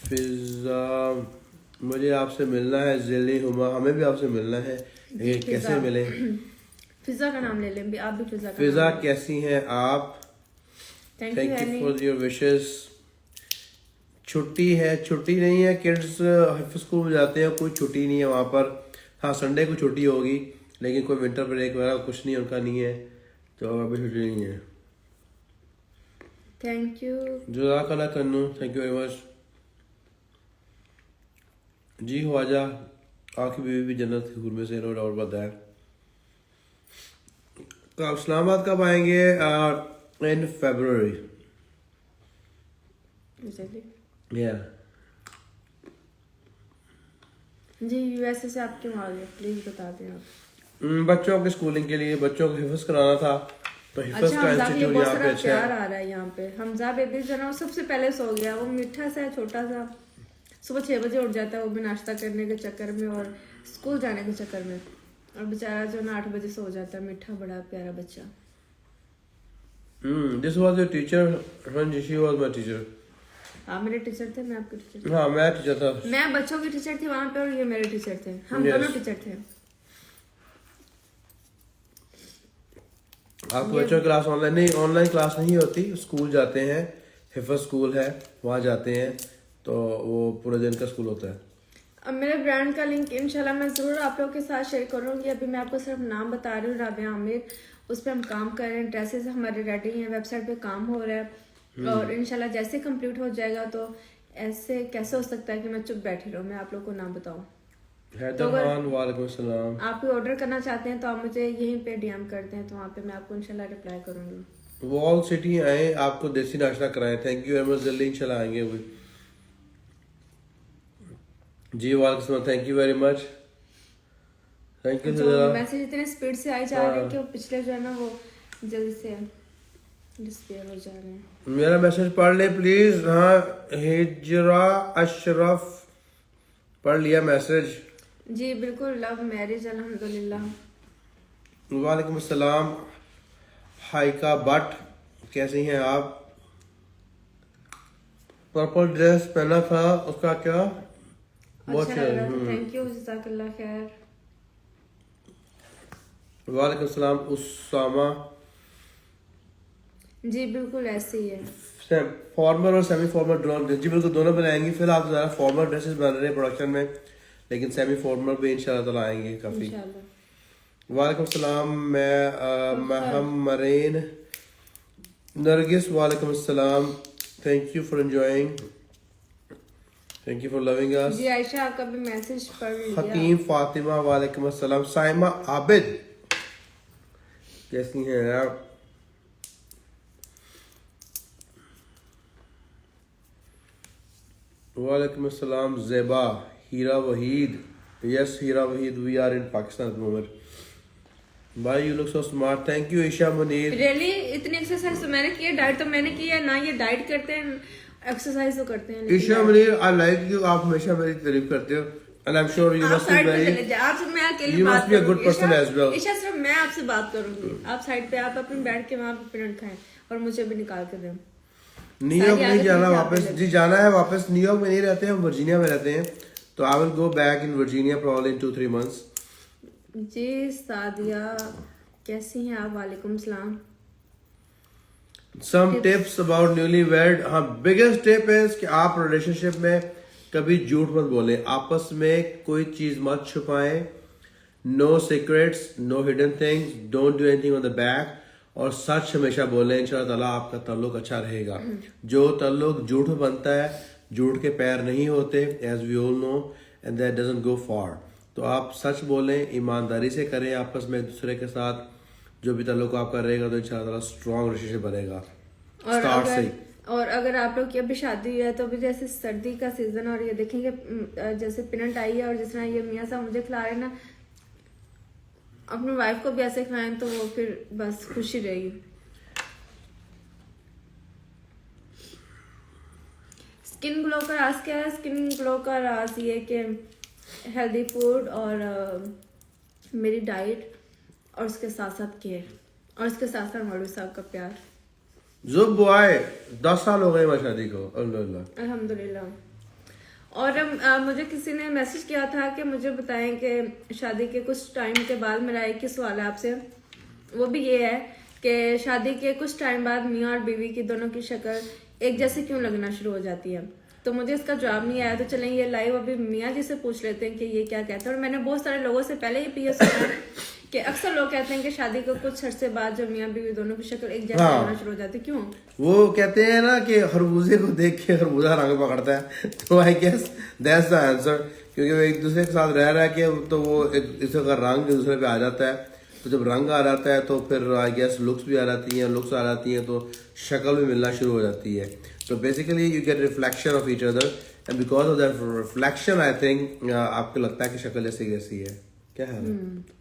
फिजा मुझे आपसे मिलना है। जिली हुमा हमें भी आपसे मिलना है। ये कैसे मिले? फिजा का नाम ले लें भी, आप भी फिजा का फिजा नाम कैसी हैं आप? Thank thank you you for your wishes. छुट्टी है? छुट्टी नहीं है, किड्स हिफ्ज स्कूल में जाते हैं, कोई छुट्टी नहीं है वहाँ पर। हाँ संडे को छुट्टी होगी, लेकिन कोई विंटर ब्रेक वगैरह कुछ नहीं उनका नहीं है, तो अभी छुट्टी नहीं है। Thank you. जज़ाकल्लाह Kannu, thank you very much. जी ख्वाजा आपकी बीवी भी जन्नत की हूर में से, नो डाउट बताया। आप इस्लामाबाद कब आएंगे? इन फरवरी। या जी यूएसए से आप क्यों आ गए प्लीज बता दें आप। बच्चों के स्कूलिंग के लिए, बच्चों को हिफ्ज कराना था, तो हिफ्ज अच्छा का हमजा ये इंस्टीट्यूट बहुत यहाँ पे सारा अच्छा प्यार है। आ रहा है यहाँ पे। हमजा बेबी जो है ना वो सबसे पहले सो गया, वो मीठा सा है छोटा सा, सुबह 6 बजे उठ जाता है वो भी नाश्ता करने के चक्कर में और स्कूल जाने के चक्कर में, और बेचारा जो ना 8 बजे सो जाता है। मीठा बड़ा प्यारा बच्चा। This was your teacher when she was my teacher. आप मेरे टीचर थे, मैं आपके टीचर हाँ मैं टीचर था। थी। मैं बच्चों की टीचर थी वहां पे और ये मेरे टीचर थे, हम Yes. दोनों टीचर थे। आपके बच्चों की क्लास ऑनलाइन नहीं, ऑनलाइन क्लास नहीं होती, स्कूल जाते हैं, हिफ्ज स्कूल है वहाँ जाते हैं, तो वो पूरे दिन का स्कूल होता है। अब मेरे ब्रांड का लिंक इंशाल्लाह मैं ज़रूर आप लोगों के साथ शेयर करूंगी। अभी मैं आपको सिर्फ नाम बता रही हूँ, राबिया आमिर, उस पर हम काम कर रहे हैं। ड्रेसेस हमारे रेडी हैं, वेबसाइट पे काम हो रहा है और इंशाल्लाह जैसे कंप्लीट हो जाएगा तो ऐसे कैसे हो सकता है कि मैं चुप बैठी रहूँ, मैं आप लोगों को नाम बताऊँ। हैदर खान वालेकुम सलाम। आप कोई ऑर्डर करना चाहते हैं तो आप मुझे यहीं पे डीएम करते हैं, तो वहाँ पे मैं आपको इंशाल्लाह रिप्लाई करूंगी। वॉल सिटी आए, आपको देसी नाश्ता कराएं। थैंक यू वेरी मच, जल्दी इंशाल्लाह आएंगे अभी। जी वालेकुम सलाम, thank you very much, thank you. जो मैसेज इतने स्पीड से आई जा रहे हैं कि वो पिछले जो है ना वो जल्दी से डिस्पेयर हो जा रहे हैं। मेरा मैसेज पढ़ ले प्लीज। हाँ हिजरा अशरफ पढ़ लिया मैसेज। जी बिल्कुल, लव मैरिज अल्हम्दुलिल्लाह। वालेकुम अस्सलाम। हाइका भट्ट कैसी हैं आप? पर्पल ड्रेस पहना था, उसका क्या बहुत अच्छा लग रहा था, थैंक यू, जज़ाकल्लाह खैर। वालेकुम अस्सलाम उसामा। जी बिल्कुल ऐसे ही है। फॉर्मल और सेमी फॉर्मल ड्रोन, जी बिल्कुल दोनों बनाएंगे। फिलहाल तो ज़्यादा फॉर्मल ड्रेसेस बन रहे हैं प्रोडक्शन में, लेकिन सेमी फॉर्मल भी इंशाल्लाह ताला आएंगे काफ़ी। इंशाल्लाह। वालेकुम सलाम। मैं महम मरीन नरगिस वालेकुम अस्सलाम, thank you for enjoying, thank you for loving us. जी आयशा आपका भी मैसेज पढ़ लिया। हकीम फातिमा वालेकुम अस्सलाम। साइमा आबिद कैसी हैं आप? वालेकुम अस्सलाम। Zeba Hira Waheed, yes Hira Waheed, we are in Pakistan at the moment. भाई you look so smart, thank you Isha Munir. Really इतनी एक्सरसाइज तो मैंने की है, डाइट तो मैंने की है ना, ये डाइट करते हैं एक्सरसाइज तो करते हैं। Isha Munir I like you, आप हमेशा मेरी तारीफ करते हो and I am sure you आप मस्ट बी साइड पे चले वेरी, जाए, आपसे मैं अकेली you बात must be a good करूंगी। person as well. ईशा सिर्फ मैं आपसे बात करूंगी, आप साइड पे आप अपने बैठ के वहाँ पे प्रिंट खाएं और मुझे भी निकाल के दें। न्यूयॉर्क सारी नहीं आगे जाना पीछे वापस available। जी, जाना है वापस। न्यूयॉर्क में नहीं रहते हैं, हम वर्जीनिया में रहते हैं, तो I will go back in Virginia probably in 2-3 months। जी सादिया कैसी हैं आप? वालेकुम सलाम। Some tips about newly wed. हाँ, बिगेस्ट टिप है कि आप रिलेशनशिप में कभी झूठ मत बोलें, आपस में कोई चीज मत छुपाएं। No secrets, no hidden things, don't do anything on the back, और सच हमेशा बोलें। इंशाल्लाह ताला आपका ताल्लुक अच्छा रहेगा। जो ताल्लुक झूठ में बनता है, झूठ के पैर नहीं होते, as we all know, and that doesn't go far. तो आप सच बोलें, ईमानदारी से करें आपस में एक दूसरे के साथ, जो भी ताल्लुक आपका रहेगा तो इंशाल्लाह ताला स्ट्रॉन्ग रिलेशनशिप बनेगा और स्टार्ट से ही। अगर आप लोग की अभी शादी हुई है तो अभी जैसे सर्दी का सीजन, और ये देखेंगे जैसे पिनट आई है, और जिस तरह ये मियाँ साहब मुझे खिला रहे हैं ना, अपनी वाइफ को भी ऐसे खिलाएं तो वो फिर बस खुशी रहेगी। स्किन ग्लो का राज क्या है? स्किन ग्लो का राज ये कि हेल्दी फूड और मेरी डाइट, और उसके साथ साथ केयर, और उसके साथ साथ मौलवी साहब का प्यार। जुब बॉय 10 साल हो गए मेरी शादी को, अल्हम्दुलिल्लाह। अल्हम्दुलिल्लाह। और मुझे किसी ने मैसेज किया था कि मुझे बताएं कि शादी के कुछ टाइम के बाद, मेरा एक ही सवाल है आपसे, वो भी ये है कि शादी के कुछ टाइम बाद मियाँ और बीवी की दोनों की शक्ल एक जैसे क्यों लगना शुरू हो जाती है? तो मुझे इसका जवाब नहीं आया, तो चलें ये लाइव अभी मियाँ जी से पूछ लेते हैं कि ये क्या कहते हैं। और मैंने बहुत सारे लोगों से पहले ही पीए सुना कि अक्सर लोग कहते हैं कि शादी को कुछ अर्से बाद जो मियाँ बीवी दोनों की शक्ल एक जैसे लगना शुरू हो जाती है। क्यों? वो कहते हैं ना कि खरबूजे को देख के खरबूजा रंग पकड़ता है, तो I guess that's the answer. क्योंकि वो एक दूसरे के साथ रह रहा है कि तो वो एक दूसरे का रंग एक दूसरे पे आ जाता है, तो जब रंग आ जाता है तो फिर आई गेस लुक्स भी आ जाती हैं, लुक्स आ जाती हैं तो शक्ल भी मिलना शुरू हो जाती है। तो basically you get reflection of each other, and because of that reflection I think आपको लगता है कि शक्ल जैसी कैसी है। क्या है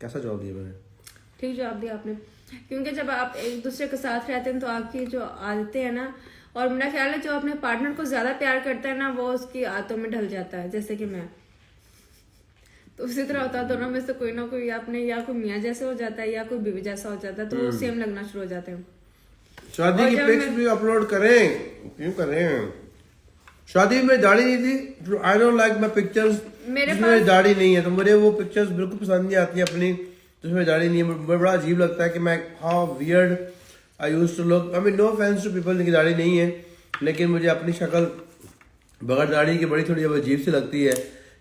कैसा जवाब दिया मैंने? ठीक जवाब दिया आपने। क्योंकि जब आप एक दूसरे के साथ रहते हैं तो आपकी जो आदतें हैं ना, और मेरा ख्याल है जो अपने पार्टनर को ज्यादा प्यार करता है ना, वो उसकी आदतों में ढल जाता है। जैसे कि मैं, तो उसी तरह होता है, दोनों में से कोई ना कोई आपने या कोई मियाँ जैसे हो जाता है या कोई बीवी जैसा हो जाता है, तो वो सेम लगना शुरू हो जाते हैं। शादी की पिक्स भी अपलोड करें, क्यों करें? शादी में दाढ़ी नहीं थी, I don't like my pictures जिसमें दाढ़ी नहीं है, तो मुझे वो पिक्चर्स बिल्कुल पसंद नहीं आती है अपनी जिसमें दाढ़ी नहीं है। मुझे बड़ा अजीब लगता है कि मैं how weird I used to look. I mean no offence to people जिनकी दाढ़ी नहीं है, लेकिन मुझे अपनी शक्ल बगैर दाढ़ी की बड़ी थोड़ी अजीब सी लगती है,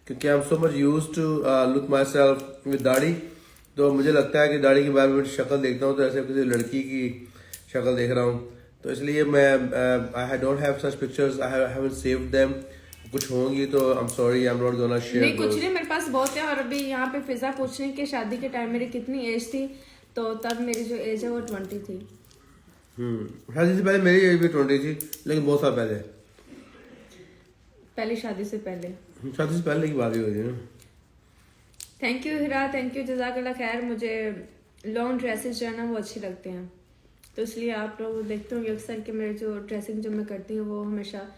क्योंकि I am so much used to look myself with dadhi. तो मुझे लगता है कि दाढ़ी के बाद में शक्ल देखता हूँ तो ऐसे किसी लड़की की शक्ल देख रहा हूँ, तो इसलिए मैं I don't have such pictures, I haven't saved them. कुछ होंगी तो I am sorry, I am not gonna share. नहीं, कुछ नहीं, मेरे पास बहुत है। और अभी यहाँ पे फिजा पूछ रही है कि शादी के टाइम मेरी कितनी एज थी, तो तब मेरी जो एज है वो 20 थी। शादी से पहले मेरी एज भी 20 थी, लेकिन बहुत साल पहले, पहली शादी से पहले। शादी से पहले की बात ही हो रही है ना। Thank you Hira, thank you, जज़ाकल्लाह खैर। मुझे लॉन्ग ड्रेसेस जो है ना वो अच्छे लगते हैं, तो इसलिए आप लोग देखते होंगे अक्सर कि मेरे जो ड्रेसिंग जो मैं करती हूँ वो हमेशा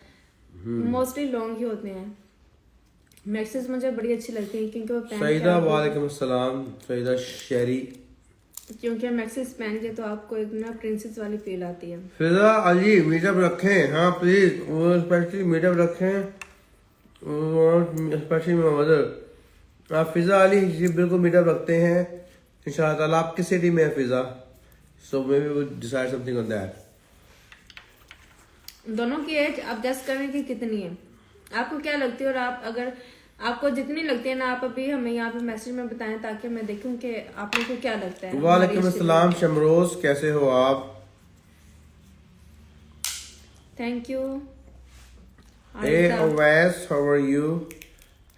मोस्टली लॉन्ग ही होते हैं। मैक्सेस मुझे बड़ी अच्छी लगती हैं क्योंकि वो सईदा वालेकुम सलाम, सईदा शेरी, क्योंकि मैक्सेस पहन के तो आपको एक ना प्रिंसेस वाली फील आती है। फिजा अली मीटअप रखें, हाँ प्लीज, वो स्पेशली मीटअप रखें, स्पेशली माय मदर। आप फिजा अली जी बिल्कुल मीटअप रखते हैं इंशाल्लाह ताला। आप किस सिटी में है Fiza? So maybe we decide something on that. दोनों की एज आप गेस करें कि कितनी है, आपको क्या लगती है, और आप अगर आपको जितनी लगती है ना, आप अभी हमें यहाँ पे मैसेज में बताएं ताकि मैं देखूं कि आप लोगों को क्या लगता है। वालेकुम अस्सलाम शमरोज, कैसे हो आप? Thank you. ए Owais, how are you?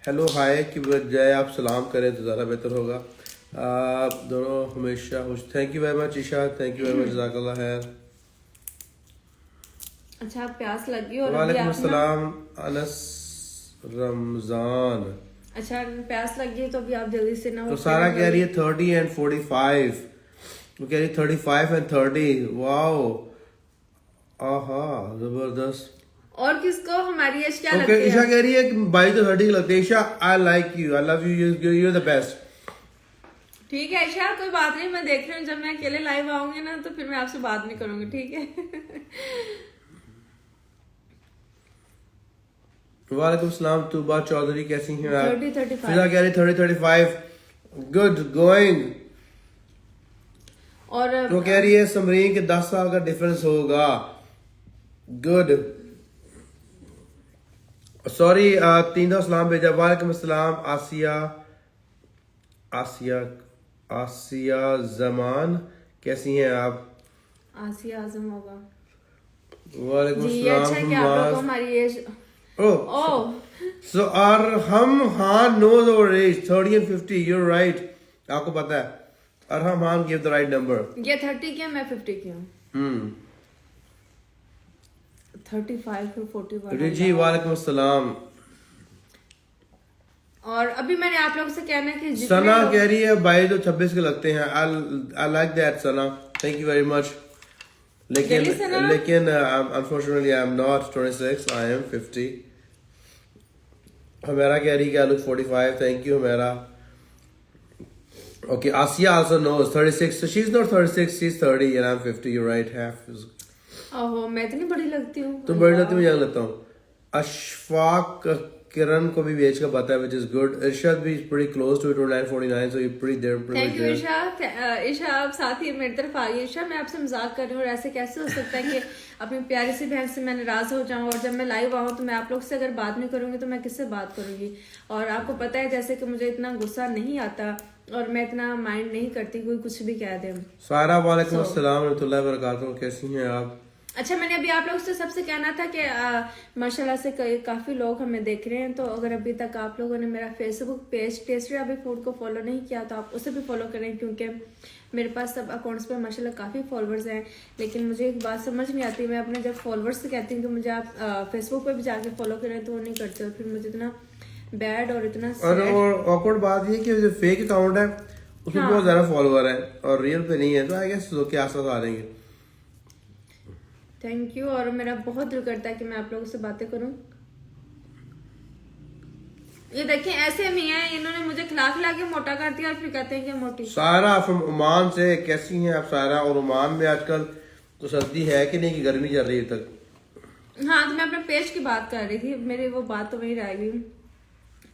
Hello hi की बजाय आप सलाम करें तो ज़्यादा बेहतर होगा। दोनों हमेशा खुश। Thank you very much Isha, thank you very much, जज़ाकल्लाह खैर। अच्छा, प्यास लगी और वालेकुम अस्सलाम अनस रमजान। अच्छा, प्यास लगी है तो अभी आप जल्दी से ना। तो सारा कह रही है 30 and 45, वो कह रही है 35 and 30। वाओ, आहा जबरदस्त। और किसको हमारी एज क्या ओके, लगती है? ईशा कह रही है कि 22 to 30 लगती है। Isha I like you, I love you, you are the best. ठीक है ईशा, कोई बात नहीं, मैं देख रही हूँ, जब मैं अकेले लाइव आऊंगी ना तो फिर मैं आपसे बात नहीं करूंगी, ठीक है? वालेकुम सलाम तूबा चौधरी, कैसी हैं आप? 30-35 फिजा कह रही 30-35 गुड गोइंग। और तो कह रही है समरीन के 10 साल का डिफरेंस होगा। गुड सॉरी तीन दो सलाम भेजा। वालेकुम अस्सलाम आसिया जमान, कैसी हैं आप? आसिया आजम होगा वालेकुम जी। ये अच्छा है कि आप लोग को अस्सलाम। हमारी as Oh, so Arham Khan knows our age, 30 and 50. You're right. आपको पता है। Arham Khan gave the right number. ये 30 की है, मैं 50 की हूँ। 35 फिर 41 रिजी वालेकुम अस्सलाम। और अभी मैंने आप लोगों से कहना है कि जितने सना लोग- कह रही है भाई तो 26 के लगते हैं। I like that Sana, thank you very much. Really, Sana? लेकिन unfortunately I am not 26, I am 50. हमेरा कह रही है I look 45, thank you हमेरा। Okay, Asiya also knows 36, so she's not 36, she's 30 and I'm 50. You're right, half is. ओहो, मैं इतनी बड़ी लगती हूँ। तुम बड़ी लगती, मैं यंग लगता हूँ। अशफाक किरण को भी वेज का पता है, which is good. Irshad भी pretty close to it, 49-49, so you're pretty there. Thank you Isha. Isha आप साथ ही मेरी तरफ आ गई। ईशा मैं आपसे मजाक कर रही हूँ और ऐसे कैसे हो सकता है कि अपनी प्यारी सी बहन से मैं नाराज हो जाऊँ, और जब मैं लाइव आऊँ तो मैं आप लोग से अगर बात नहीं करूँगी तो मैं किससे बात करूँगी। और आपको पता है जैसे कि मुझे इतना गुस्सा नहीं आता और मैं इतना माइंड नहीं करती कोई कुछ भी कह दे। सारा वालेकुम अस्सलाम रहमतुल्लाहि व बरकातहू, कैसी हैं आप? अच्छा, मैंने अभी आप लोगों से सबसे कहना था कि माशाल्लाह से काफी लोग हमें देख रहे हैं, तो अगर अभी तक आप लोगों ने मेरा फेसबुक पेज टेस्टी अभी फूड को फॉलो नहीं किया तो आप उसे भी फॉलो करें, क्योंकि मेरे पास सब अकाउंट्स पे माशाल्लाह काफ़ी फॉलोअर्स हैं। लेकिन मुझे एक बात समझ नहीं आती, मैं अपने जब फॉलोअर्स से कहती हूँ कि मुझे आप फेसबुक पे भी जाके फॉलो करें तो वो नहीं करते, और फिर मुझे इतना बैड और इतना और ऑकवर्ड बात ये कि जो फेक अकाउंट है उसमें बहुत ज्यादा फॉलोअर है और रियल पे नहीं है, तो आई गेस के आसपास आ रहेंगे। Thank you. और मेरा बहुत दिल करता है कि मैं आप लोगों से बातें करूं। ये देखिए ऐसे में है, इन्होंने मुझे खिला खिला के मोटा कर दिया और फिर कहते हैं कि मोटी। सारा फ्रॉम ओमान से, कैसी हैं आप सारा? और ओमान में आजकल तो सर्दी है कि नहीं, कि गर्मी चल रही है तक? हाँ, तो मैं अपने पेज की बात कर रही थी, मेरी वो बात तो वहीं रह गई।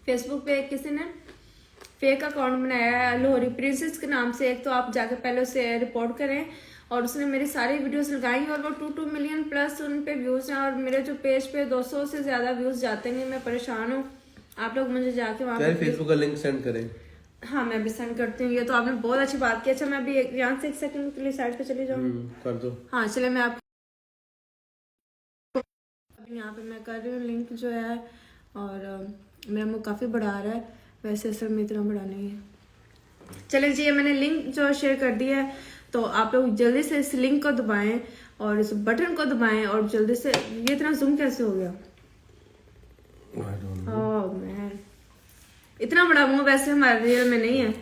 फेसबुक पे किसी ने फेक अकाउंट बनाया है लाहौरी प्रिंसेस के नाम से, एक तो आप जाके पहले उसे रिपोर्ट करें, और उसने मेरी सारी वीडियोस लगाई और वो 2 मिलियन प्लस उन पे व्यूज हैं, और मेरे जो पेज पे 200 से ज्यादा व्यूज जाते नहीं, मैं परेशान हूँ। आप लोग मुझे जाके वहाँ पे फेसबुक का लिंक सेंड करें। हाँ, मैं भी सेंड करती हूँ। ये तो आपने बहुत अच्छी बात की। अच्छा, मैं अभी यहाँ से 1 सेकंड के लिए साइड पे चली जाऊँ। कर दो। हाँ चले, मैं आप अभी यहाँ पे मैं कर रही हूँ लिंक जो है, और मेरा मुँह काफ़ी बड़ा आ रहा है, वैसे असल में इतना बड़ा नहीं है। चलें जी, ये मैंने लिंक जो शेयर कर दी है, तो आप लोग जल्दी से इस लिंक को दबाएं और इस बटन को दबाएं, और जल्दी से। ये इतना जूम कैसे हो गया? ओह मैन, इतना बड़ा मुंह वैसे हमारे रियल में नहीं है,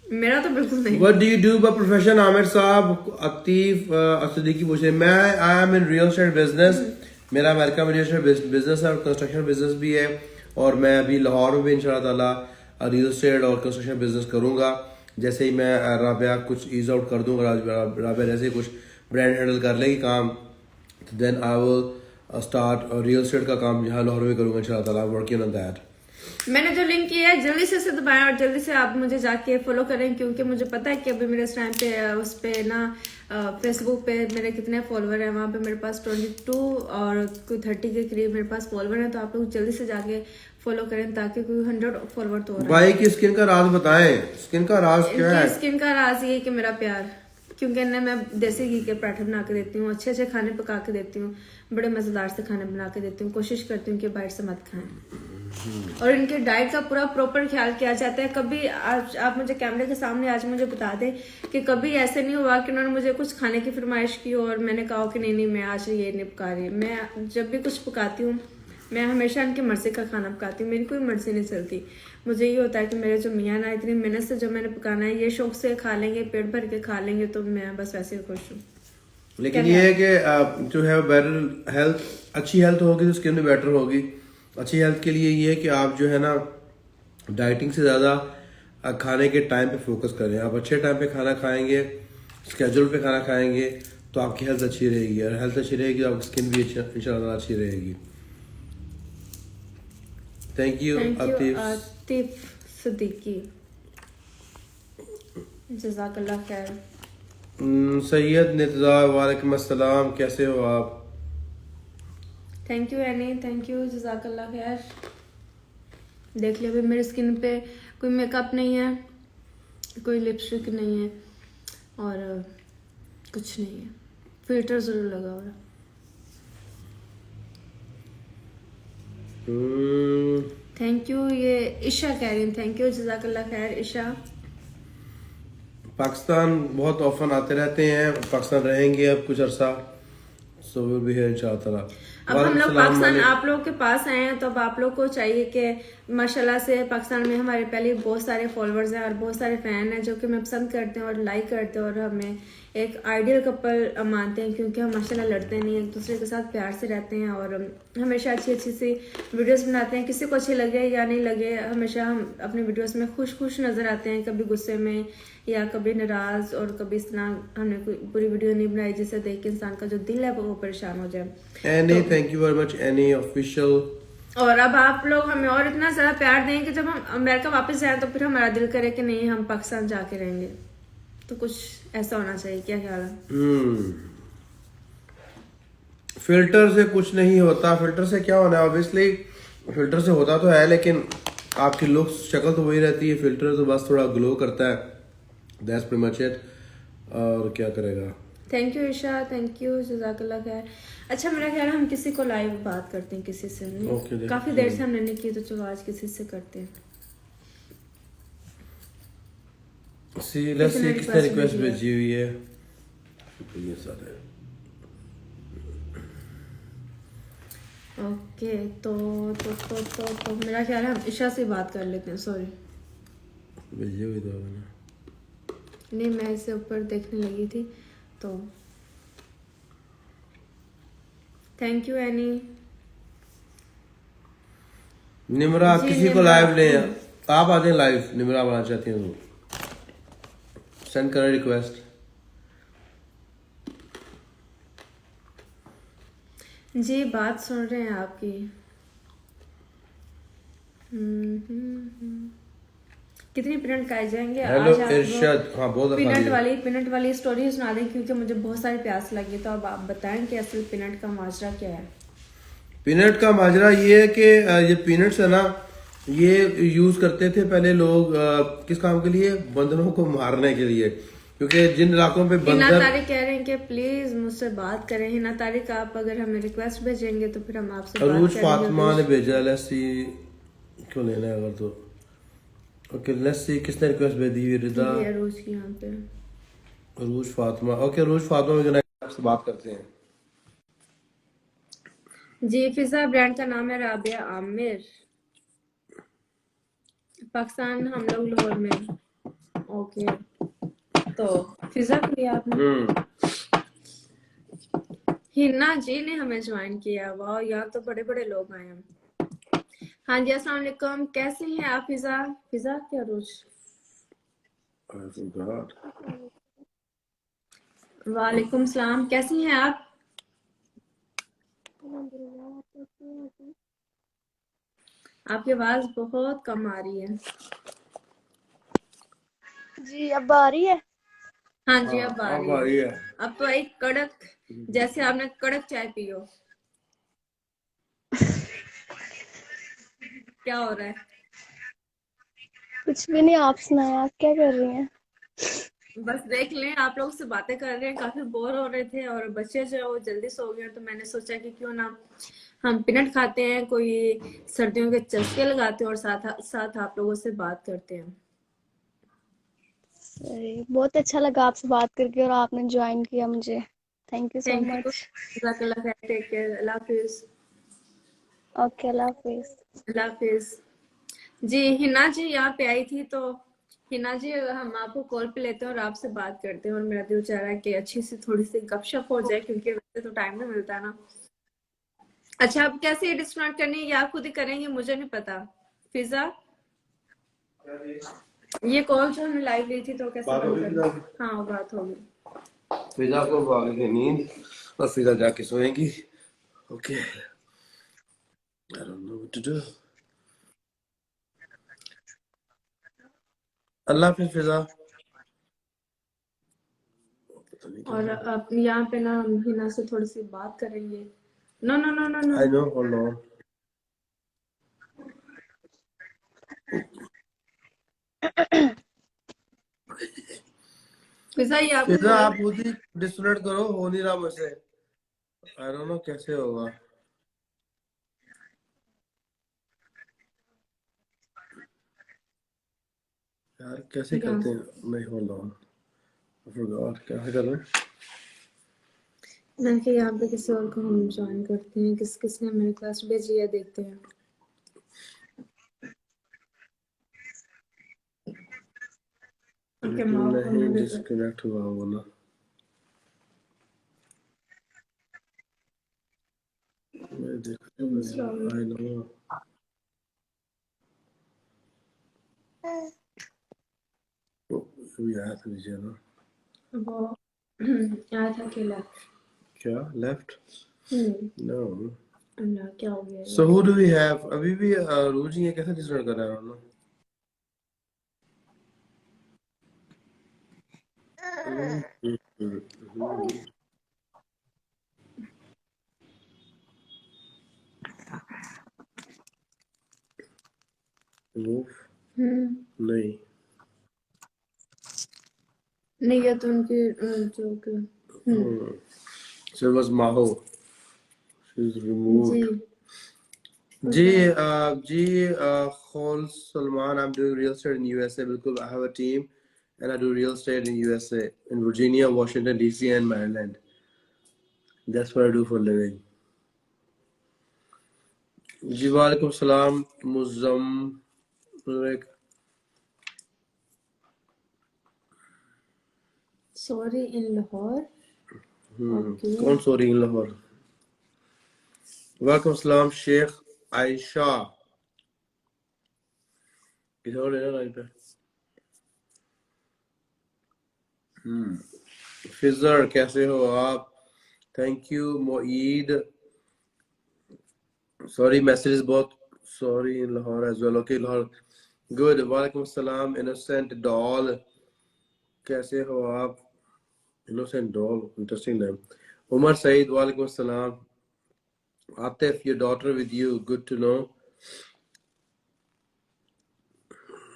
मेरा तो बिल्कुल नहीं। What do you do by profession? Aamir साहब, अतीफ असदीकी पूछे। मैं I am in real estate business. मेरा अमेरिका में रियल एस्टेट बिजनेस है और कंस्ट्रक्शन बिजनेस भी है, और मैं अभी लाहौर में भी इंशाल्लाह ताला रियल एस्टेट और कंस्ट्रक्शन बिजनेस करूंगा। जैसे ही मैं राबिया कुछ ईज आउट कर दूंगा, राबिया जैसे ही कुछ ब्रांड हैंडल कर लेगी काम, तो then I will start real estate का काम यहाँ लाहौर में करूंगा इंशाल्लाह ताला, वर्किंग ऑन दैट। मैंने जो लिंक किया है जल्दी से इसे दबाएं और जल्दी से आप मुझे जाके फॉलो करें, क्योंकि मुझे पता है कि अभी मेरे इस टाइम पे उस पे ना फेसबुक पे मेरे कितने फॉलोवर हैं, वहाँ पे मेरे पास 22 और कोई 30 के करीब मेरे पास फॉलोवर हैं, तो आप लोग जल्दी से जाके फॉलो करें ताकि कोई 100 फॉलोवर तो हो रहा है। भाई की स्किन का राज बताएं, स्किन का राज क्या है? स्किन का राज ये कि मेरा प्यार, क्योंकि इन्हें मैं देसी घी के पराठे बना के देती हूँ, अच्छे अच्छे खाने पका के देती हूँ, बड़े मजेदार से खाने बना के देती हूँ, कोशिश करती हूँ कि बाहर से मत खाएं, और इनके डाइट का पूरा प्रॉपर ख्याल किया जाता है। कभी आज आप मुझे कैमरे के सामने आज मुझे बता दें कि कभी ऐसे नहीं हुआ कि उन्होंने मुझे कुछ खाने की फरमाइश की और मैंने कहा कि नहीं मैं आज ये नहीं पका रही। मैं जब भी कुछ पकाती हूँ मैं हमेशा इनकी मर्जी का खाना पकाती हूँ, मेरी कोई मर्जी नहीं चलती। मुझे ये होता है कि मेरे जो मियाँ ना इतनी मेहनत से जो मैंने पकाना है ये शौक से खा लेंगे, पेट भर के खा लेंगे, तो मैं बस वैसे ही खुश हूँ। लेकिन ये है कि टू हैव बेटर हेल्थ, अच्छी हेल्थ होगी तो स्किन भी बेटर होगी। अच्छी हेल्थ के लिए ये है कि आप जो है ना डाइटिंग से ज़्यादा खाने के टाइम पे फोकस करें। आप अच्छे टाइम पे खाना खाएंगे, स्केड्यूल पे खाना खाएंगे, तो आपकी हेल्थ अच्छी रहेगी, और हेल्थ अच्छी रहेगी तो आपकी स्किन भी इंशाल्लाह अच्छी रहेगी। Thank you thank you Atif. Atif Siddiqui, जज़ाकल्लाह खैर। सैयद नितजा, वालेकुम अस्सलाम, कैसे हो आप? Thank you Annie, thank you, जज़ाकल्लाह खैर। देख लिया, अभी मेरी स्किन पे कोई मेकअप नहीं है, कोई लिपस्टिक नहीं है और कुछ नहीं है, फिल्टर जरूर लगा हुआ है। थैंक यू, ये ईशा कह रही, थैंक यू, जज़ाकल्लाह खैर ईशा। पाकिस्तान बहुत ऑफन आते रहते हैं, पाकिस्तान रहेंगे अब कुछ अरसा, सो विल बी हियर इंशाअल्लाह। अब हम लोग पाकिस्तान आप लोगों के पास आए हैं, तो अब आप लोग को चाहिए कि माशाल्लाह से पाकिस्तान में हमारे पहले बहुत सारे फॉलोअर्स हैं और बहुत सारे फैन हैं जो कि हमें पसंद करते हैं और लाइक करते हैं और हमें एक आइडियल कपल मानते हैं, क्योंकि हम माशाल्लाह लड़ते नहीं, एक दूसरे के साथ प्यार से रहते हैं और हमेशा अच्छी अच्छी सी वीडियोस बनाते हैं। किसी को अच्छी लगे या नहीं लगे, हमेशा हम अपने वीडियोस में खुश खुश नजर आते हैं, कभी गुस्से में या कभी नाराज, और कभी इस तरह हमने कोई बुरी वीडियो नहीं बनाई जिससे देख के इंसान का जो दिल है वो परेशान हो जाए। Any, thank you very much any official. और अब आप लोग हमें और इतना ज्यादा प्यार दें कि जब हम अमेरिका वापस जाएं तो फिर हमारा दिल करे कि नहीं हम पाकिस्तान जाके रहेंगे, तो कुछ ऐसा होना चाहिए। क्या ख्याल है? फिल्टर से कुछ नहीं होता, फिल्टर से क्या होना है, ऑब्वियसली फिल्टर से होता तो है, लेकिन आपकी लुक्स शक्ल तो वही रहती है, फिल्टर तो बस थोड़ा ग्लो करता है, दैट्स प्रीटी मच इट, और क्या करेगा। Thank you Isha, thank you, जज़ाकल्लाह खैर। अच्छा, मेरा ख्याल है हम किसी को लाइव बात करते हैं किसी से, Okay, काफी देर से हमने नहीं की, तो चलो आज किसी से करते हैं। लेट्स सी किसने रिक्वेस्ट भेजी है? भेजी हुई है, ये सारे ओके, तो मेरा ख्याल है हम ईशा से बात कर लेते हैं। सॉरी, भेजी हुई तो मैंने। नहीं, मैं इसे ऊपर देखने लगी थी तो। Thank you Annie. निमरा, जी, किसी को निमरा। लाइव ले, आप आ जाए लाइव, निमरा बनाना चाहती हूँ तो सेंड करें रिक्वेस्ट। जी, बात सुन रहे हैं आपकी। कितनी मिनट का आ जाएंगे हेलो आज? आप इरशाद, हाँ बहुत पिनट वाली स्टोरी सुना दें, क्योंकि मुझे बहुत सारी प्यास लगी, तो अब आप बताएं कि असल पिनट का माजरा क्या है। पीनट का माजरा ये है कि ये पीनट्स है ना, ये यूज करते थे पहले लोग किस काम के लिए, बंदरों को मारने के लिए, क्योंकि जिन इलाकों पे हिना बंदर। तारिक कह रहे हैं कि प्लीज मुझसे बात करें। हिना तारिक, आप अगर हमें रिक्वेस्ट भेजेंगे तो फिर हम आपसे बात अरूज करेंगे। फातिमा ने भेजा, लेट्स सी क्यों लेना है अगर तो। ओके, लेट्स सी किसने रिक्वेस्ट भेजी हुई, रिदा ये अरूज की यहाँ पे। अरूज फातिमा। ओके, अरूज फातिमा में आपसे बात करते हैं। जी, फिजा ब्रांड का नाम है राबिया आमिर, पाकिस्तान, हम लोग लाहौर में। ओके, तो फिजा को लिया आपने? हिना जी ने हमें ज्वाइन किया, वाह, यहाँ तो बड़े बड़े लोग आए हैं। हाँ जी, अस्सलाम वालेकुम, कैसे हैं आप? फिजा, फिजा क्या रोज? वालेकुम सलाम, कैसी हैं आप? आपकी आवाज बहुत कम आ रही है। जी, अब आ रही है? हाँ जी, अब आ रही रही है। है। अब तो एक कड़क, जैसे आपने कड़क चाय पियो। क्या हो रहा है? कुछ भी नहीं, आप सुनाए, आप क्या कर रही हैं? बस देख लें, आप लोग से बातें कर रहे हैं, काफी बोर हो रहे थे और बच्चे जो है वो जल्दी सो गए, तो मैंने सोचा कि क्यों ना हम पीनट खाते हैं, कोई सर्दियों के चस्के लगाते हैं और साथ साथ आप लोगों से बात करते हैं। सही, बहुत अच्छा लगा आपसे बात करके और आपने ज्वाइन किया मुझे। Thank you so thank you, much. जज़ाकल्लाह खैर, टेक केयर, अल्लाह हाफिज। ओके, अल्लाह हाफिज। अल्लाह हाफिज। जी, हिना जी यहाँ पे आई थी, तो हिना जी हम आपको कॉल पे लेते हैं और आपसे बात करते हैं, और मेरा दिल चाह रहा है कि अच्छी सी थोड़ी सी गपशप हो जाए, क्योंकि वैसे तो टाइम नहीं मिलता ना। अच्छा, अब कैसे एडिट स्टार्ट करनी है, या आप खुद ही करेंगे? मुझे नहीं पता। फिजा, ये कॉल जो हमने लाइव ली थी तो कैसे बात हो बंद गई करना? फिजा? हाँ, बात होगी। फिजा को आ गई नींद और फिजा जाके सोएंगी। Okay, I don't know what to do. Allah हाफिज फिजा। पता नहीं और क्या अब यहाँ पे ना हम हिना से थोड़ी सी बात करेंगे। No no no no no. I know, hold on. Fiza ये आपको फिजा कॉल। आप खुद ही डिस्कनेक्ट करो, हो नहीं रहा मुझसे। आई डोंट नो कैसे होगा यार, कैसे क्या करते हैं? नहीं, होल्ड ऑन, आई फॉरगॉट कैसे कर रहे हैं। मैंने कहा यहाँ पे किसी और को हम ज्वाइन करते हैं, किसने मेरे क्लास भेजी है, देखते हैं। ओके लेकिन माँ को नहीं मैं भेजा। डिस्कनेक्ट हुआ वो ना। मैं देखते हुए आई नो। अभी आया था नीचे ना। वो आया था अकेला। क्या लेफ्ट? नो। अल्लाह क्या हो गया सो ये? हु डू वी हैव अभी भी? रूजी है, कैसे डिस्कनेक्ट कर रहा है ना? मूव नहीं। नहीं ये तो उनकी जो कि So it was Maho. She's ji removed. Khol Salman, I'm doing real estate in USA. बिल्कुल, I have a team and I do real estate in USA, in Virginia, Washington, DC and Maryland. That's what I do for a living. जी वालेकुम सलाम Muzammil. Sorry in Lahore. Okay कौन sorry in Lahore? वालेकुम सलाम शेख आयशा। किधर हो लेना line पे? फिजर कैसे हो आप? Thank you Moeed. Sorry message बहुत। Sorry in Lahore as well. Okay Lahore good. वालेकुम सलाम इनोसेंट डॉल, कैसे हो आप? Innocent doll, interesting name. Umar Saeed वालेकुम सलाम। Atif your daughter with you, good to know.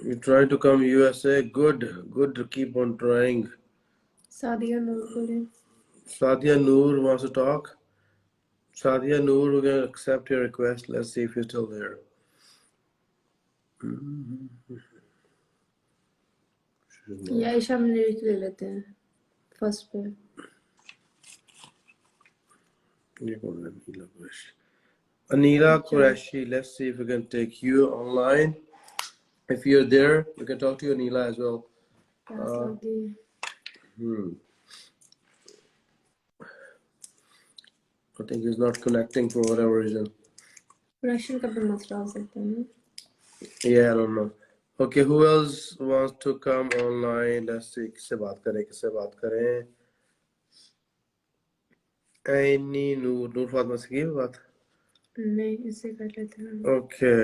You trying to come USA, good good, keep on trying. Sadia Noor बोले। Sadia Noor wants to talk. Sadia Noor, we're going to accept your request. Let's see if you're still there. ये Ayesha minute ले लेते हैं first पे। Anila Qureshi, let's see if we can take you online. If you're there, we can talk to you, Anila, as well. Class लगी। I think he's not connecting for whatever reason. Russian का भी मसला हो सकता है ना। Yeah, I don't know. Okay, who else wants to come online? Let's see. किससे बात करें? Any नूर फातिमा से की बात? नहीं इससे कर लेते हैं। Okay.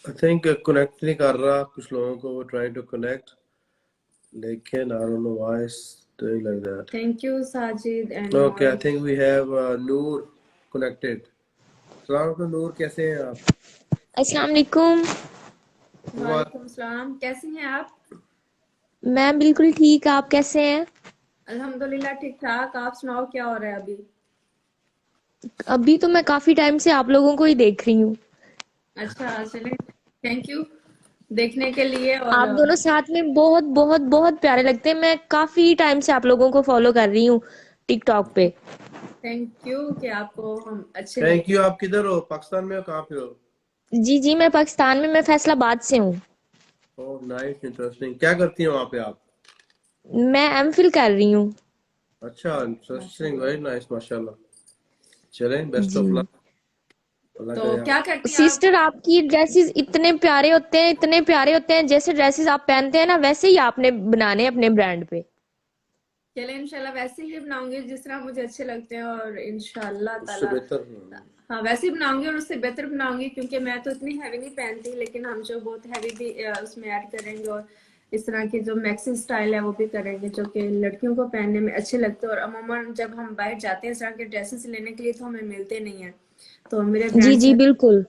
I think connect नहीं कर रहा कुछ लोगों को, वो trying to connect, लेकिन I don't know why it's doing like that. Thank you Sajid and Okay, I think we have Noor connected. सलाम अलैकुम नूर, कैसे हैं आप? अस्सलाम वालेकुम। वालेकुम सलाम, कैसी हैं आप? मैं बिल्कुल ठीक, आप कैसे हैं? अल्हम्दुलिल्लाह ठीक ठाक। आप सुनाओ क्या हो रहा है अभी? अभी तो मैं काफी टाइम से आप लोगों को ही देख रही हूँ। अच्छा चले, थैंक यू देखने के लिए। आप और दोनों साथ में बहुत बहुत बहुत प्यारे लगते हैं। मैं काफी टाइम से आप लोगों को फॉलो कर रही हूँ टिकटॉक पे। थैंक यू कि आपको हम अच्छे थैंक लगते यू। आप किधर हो? पाकिस्तान में हो? कहाँ पे हो? जी जी, मैं पाकिस्तान में, मैं फैसलाबाद से हूँ। Oh nice, interesting. क्या करती हैं वहाँ पे आप? मैं एमफिल कर रही हूँ। अच्छा, इंटरेस्टिंग, वेरी नाइस, माशाल्लाह। चलें, बेस्ट ऑफ जी लक। अल्लाह तो करे क्या आप। करती हैं आप? सिस्टर, आपकी ड्रेसेस इतने प्यारे होते हैं, इतने प्यारे होते हैं। जैसे ड्रेसेस आप पहनते हैं ना, वैसे ही आपने बनाने हैं अपने ब्रांड पे। चले इंशाल्लाह वैसे ही बनाऊंगी जिस तरह मुझे अच्छे लगते हैं, और इंशाल्लाह उससे ताला बेहतर हाँ वैसे ही बनाऊंगी और उससे बेहतर बनाऊंगी, क्योंकि मैं तो इतनी हैवी नहीं पहनती, लेकिन हम जो बहुत हैवी भी उसमें ऐड करेंगे, और इस तरह की जो मैक्सी स्टाइल है वो भी करेंगे, जो कि लड़कियों को पहनने में अच्छे लगते हैं। और अमूमन जब हम बाहर जाते हैं इस तरह के ड्रेसेस लेने के लिए तो हमें मिलते नहीं है, तो मेरे जी ब्रांड जी से। बिल्कुल।